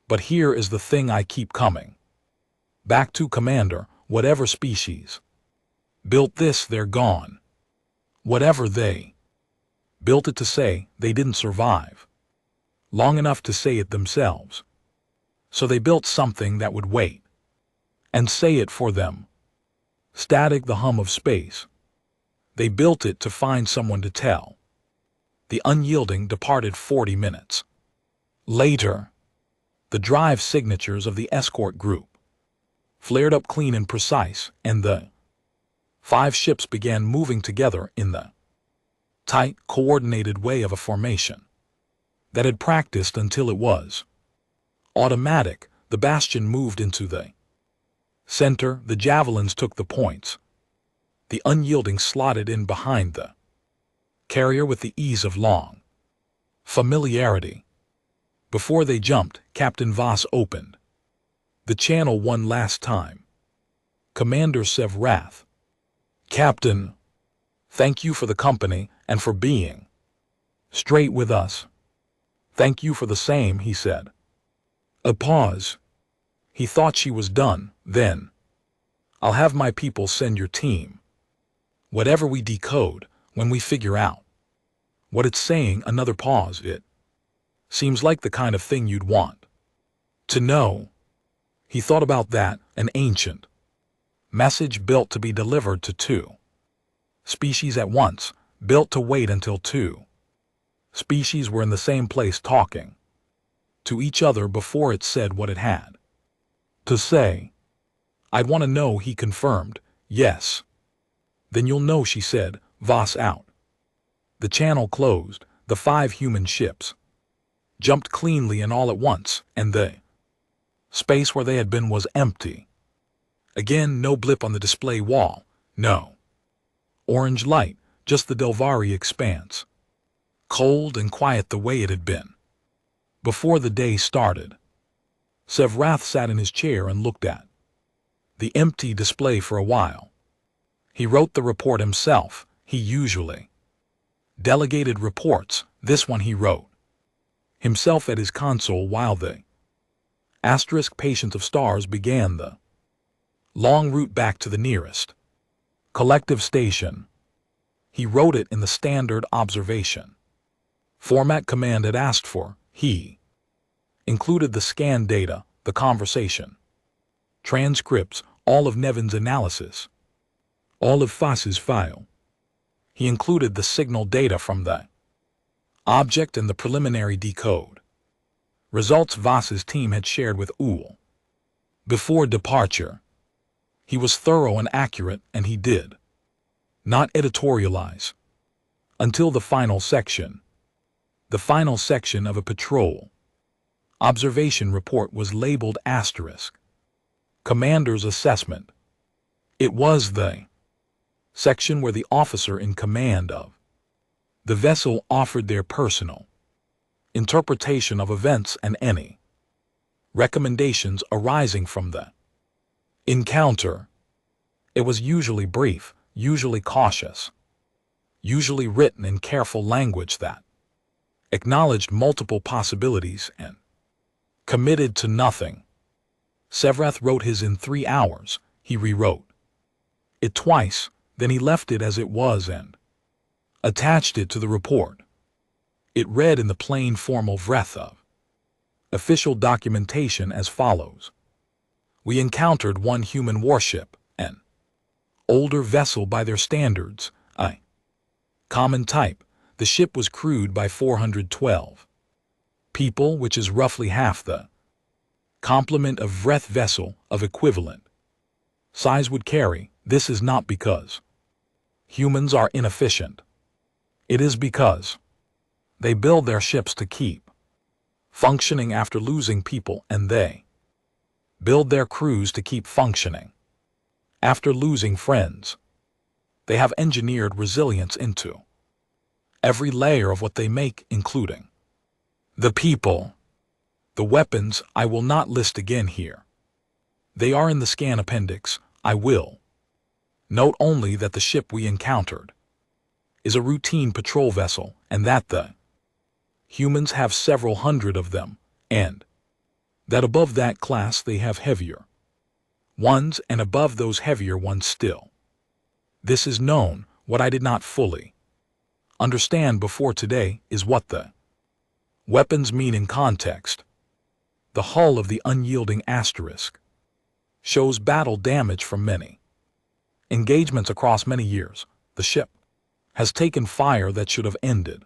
S1: But here is the thing I keep coming back to, Commander. Whatever species built this, they're gone. Whatever they built it to say, they didn't survive long enough to say it themselves. So they built something that would wait and say it for them. Static, the hum of space. They built it to find someone to tell. The unyielding departed 40 minutes later. The drive signatures of the escort group flared up clean and precise, and the 5 ships began moving together in the tight, coordinated way of a formation that had practiced until it was automatic. The bastion moved into the center. The javelins took the points. The unyielding slotted in behind the carrier with the ease of long familiarity. Before they jumped, Captain Voss opened the channel one last time. Commander Sevrath. Captain, thank you for the company and for being straight with us. Thank you for the same, he said. A pause. He thought she was done. Then, I'll have my people send your team whatever we decode when we figure out what it's saying. Another pause. It seems like the kind of thing you'd want to know. He thought about that, an ancient message built to be delivered to 2 species at once, built to wait until 2 species were in the same place talking to each other before it said what it had to say. I'd want to know, he confirmed. Yes. Then you'll know, she said. Voss out. The channel closed. The 5 human ships jumped cleanly and all at once, and the space where they had been was empty. Again, no blip on the display wall. No orange light, just the Delvari expanse. Cold and quiet the way it had been before the day started. Sevrath sat in his chair and looked at the empty display for a while. He wrote the report himself. He usually Delegated reports, this one he wrote. Himself at his console while the patient of stars began the long route back to the nearest collective station. He wrote it in the standard observation format command had asked for. He included the scan data, the conversation, transcripts, all of Nevin's analysis, all of Foss's file. He included the signal data from the object and the preliminary decode results Voss's team had shared with Uhl. Before departure, he was thorough and accurate, and he did not editorialize until the final section. The final section of a patrol observation report was labeled asterisk. Commander's assessment. It was the section where the officer in command of the vessel offered their personal interpretation of events and any recommendations arising from the encounter. It was usually brief, usually cautious, usually written in careful language that acknowledged multiple possibilities and committed to nothing. Sevrath wrote his in 3 hours. He rewrote it twice, then he left it as it was and attached it to the report. It read in the plain formal breath of official documentation as follows. We encountered one human warship, an older vessel by their standards, a common type. The ship was crewed by 412 people, which is roughly half the complement of Vreth vessel of equivalent size would carry. This is not because humans are inefficient. It is because they build their ships to keep functioning after losing people, and they build their crews to keep functioning after losing friends. They have engineered resilience into every layer of what they make, including the people. The weapons I will not list again here. They are in the scan appendix. I will note only that the ship we encountered is a routine patrol vessel, and that the humans have several hundred of them, and that above that class they have heavier ones, and above those heavier ones still. This is known. What I did not fully understand before today is what the weapons mean in context. The hull of the unyielding asterisk shows battle damage from many engagements across many years. The ship has taken fire that should have ended.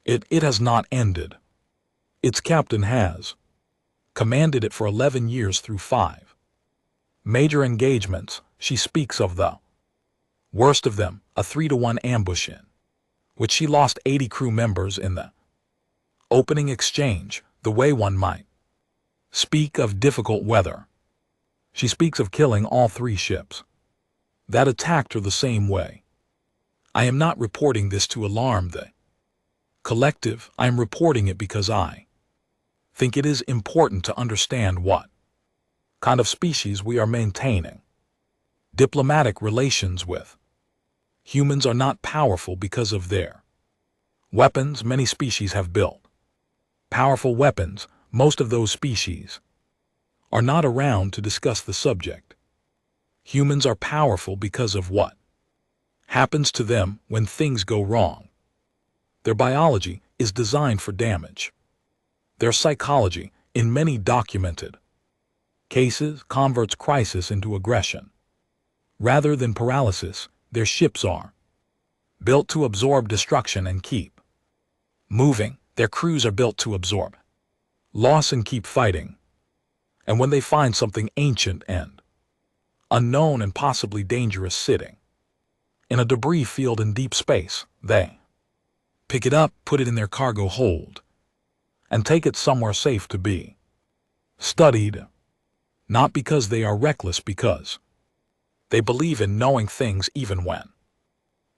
S1: It has not ended. Its captain has commanded it for 11 years through 5 major engagements. She speaks of the worst of them, a 3-to-1 ambush in which she lost 80 crew members in the opening exchange, the way one might speak of difficult weather. She speaks of killing all 3 ships that attacked her the same way. I am not reporting this to alarm the collective. I am reporting it because I think it is important to understand what kind of species we are maintaining diplomatic relations with. Humans are not powerful because of their weapons. Many species have built powerful weapons. Most of those species are not around to discuss the subject. Humans are powerful because of what happens to them when things go wrong. Their biology is designed for damage. Their psychology, in many documented cases, converts crisis into aggression. Rather than paralysis, their ships are built to absorb destruction and keep moving. Their crews are built to absorb loss and keep fighting. And when they find something ancient and unknown and possibly dangerous sitting in a debris field in deep space, they pick it up, put it in their cargo hold, and take it somewhere safe to be studied. Not because they are reckless, because they believe in knowing things even when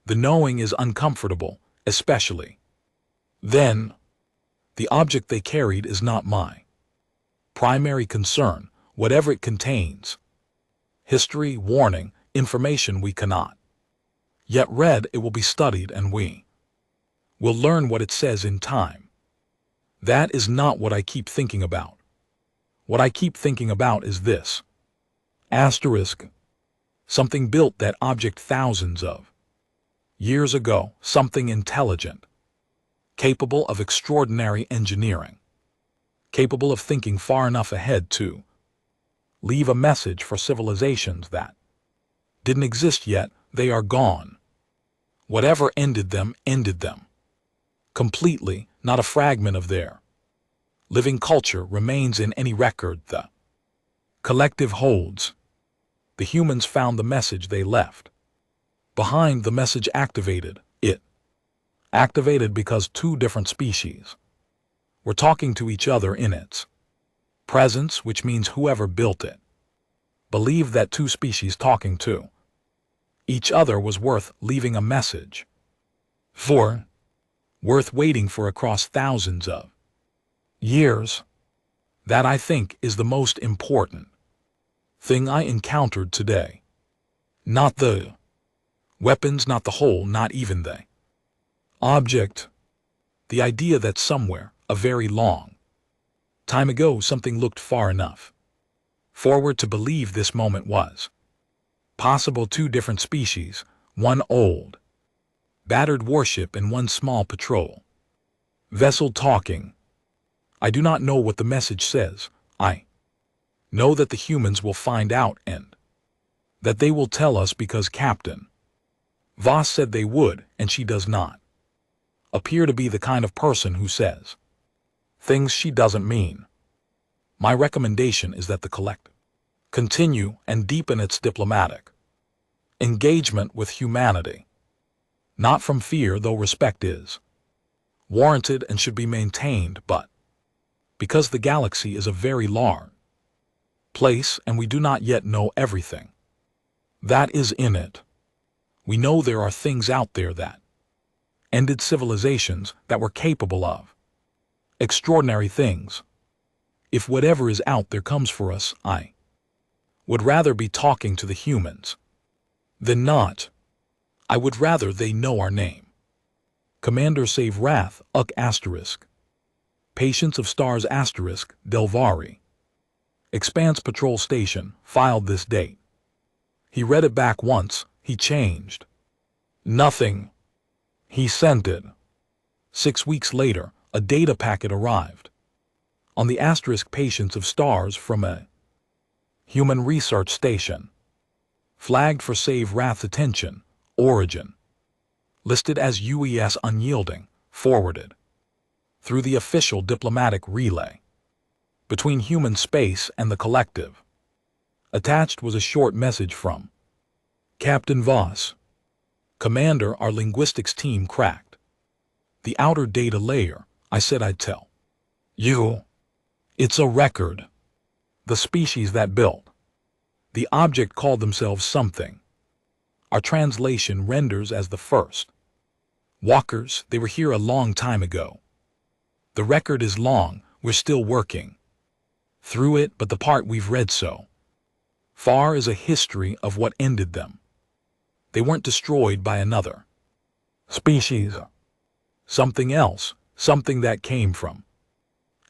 S1: the knowing is uncomfortable, especially then. The object they carried is not my primary concern, whatever it contains. History, warning, information we cannot yet read. It will be studied, and we We'll learn what it says in time. That is not what I keep thinking about. What I keep thinking about is this. Asterisk. Something built that object thousands of years ago, something intelligent, capable of extraordinary engineering, capable of thinking far enough ahead to leave a message for civilizations that didn't exist yet. They are gone. Whatever ended them, completely, not a fragment of their living culture remains in any record the collective holds. The humans found the message they left behind. The message activated it. Activated because two different species were talking to each other in its presence, which means whoever built it believed that two species talking to each other was worth leaving a message for, worth waiting for across thousands of years. That, I think, is the most important thing I encountered today. Not the weapons, not the hole, not even the object. The idea that somewhere, a very long time ago, something looked far enough forward to believe this moment was possible. Two different species, one old, battered warship and one small patrol vessel talking. I do not know what the message says. I know that the humans will find out and that they will tell us because Captain Voss said they would, and she does not appear to be the kind of person who says things she doesn't mean. My recommendation is that the collective continue and deepen its diplomatic engagement with humanity. Not from fear, though respect is warranted and should be maintained, but because the galaxy is a very large place and we do not yet know everything that is in it. We know there are things out there that ended civilizations that were capable of extraordinary things. If whatever is out there comes for us, I would rather be talking to the humans than not. I would rather they know our name. Commander Save Wrath, Uk asterisk. Patience of Stars asterisk, Delvari. Expanse Patrol Station, filed this date. He read it back once. He changed nothing. He sent it. 6 weeks later, a data packet arrived on the asterisk Patience of Stars from a human research station. Flagged for Save Wrath attention. Origin. Listed as UES unyielding. Forwarded through the official diplomatic relay between human space and the collective. Attached was a short message from Captain Voss. Commander, our linguistics team cracked the outer data layer. I said I'd tell you. It's a record. The species that built the object called themselves something. Our translation renders as the first walkers. They were here a long time ago. The record is long. We're still working through it, but the part we've read so far is a history of what ended them. They weren't destroyed by another species. Something else, something that came from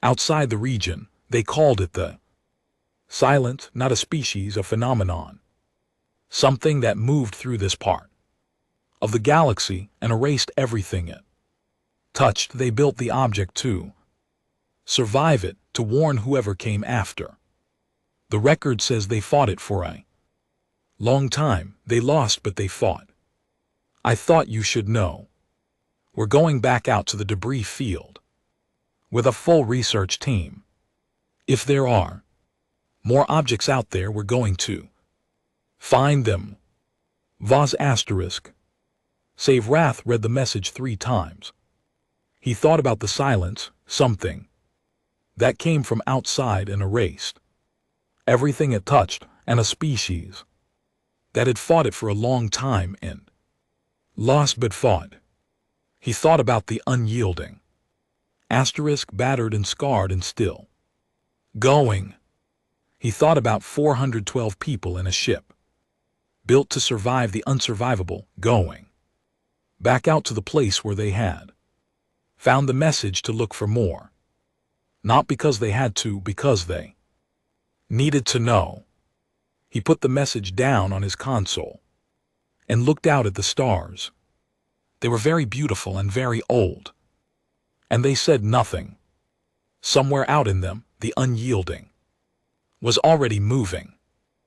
S1: outside the region. They called it the silent, not a species, a phenomenon. Something that moved through this part of the galaxy and erased everything it touched. They built the object to survive it, to warn whoever came after. The record says they fought it for a long time. They lost, but they fought. I thought you should know. We're going back out to the debris field with a full research team. If there are more objects out there, we're going to find them. Voss asterisk. Save Wrath read the message 3 times. He thought about the silence, something that came from outside and erased everything it touched, and a species that had fought it for a long time and lost but fought. He thought about the unyielding asterisk, battered and scarred and still going. He thought about 412 people in a ship built to survive the unsurvivable, going back out to the place where they had found the message to look for more. Not because they had to, because they needed to know. He put the message down on his console and looked out at the stars. They were very beautiful and very old. And they said nothing. Somewhere out in them, the unyielding was already moving.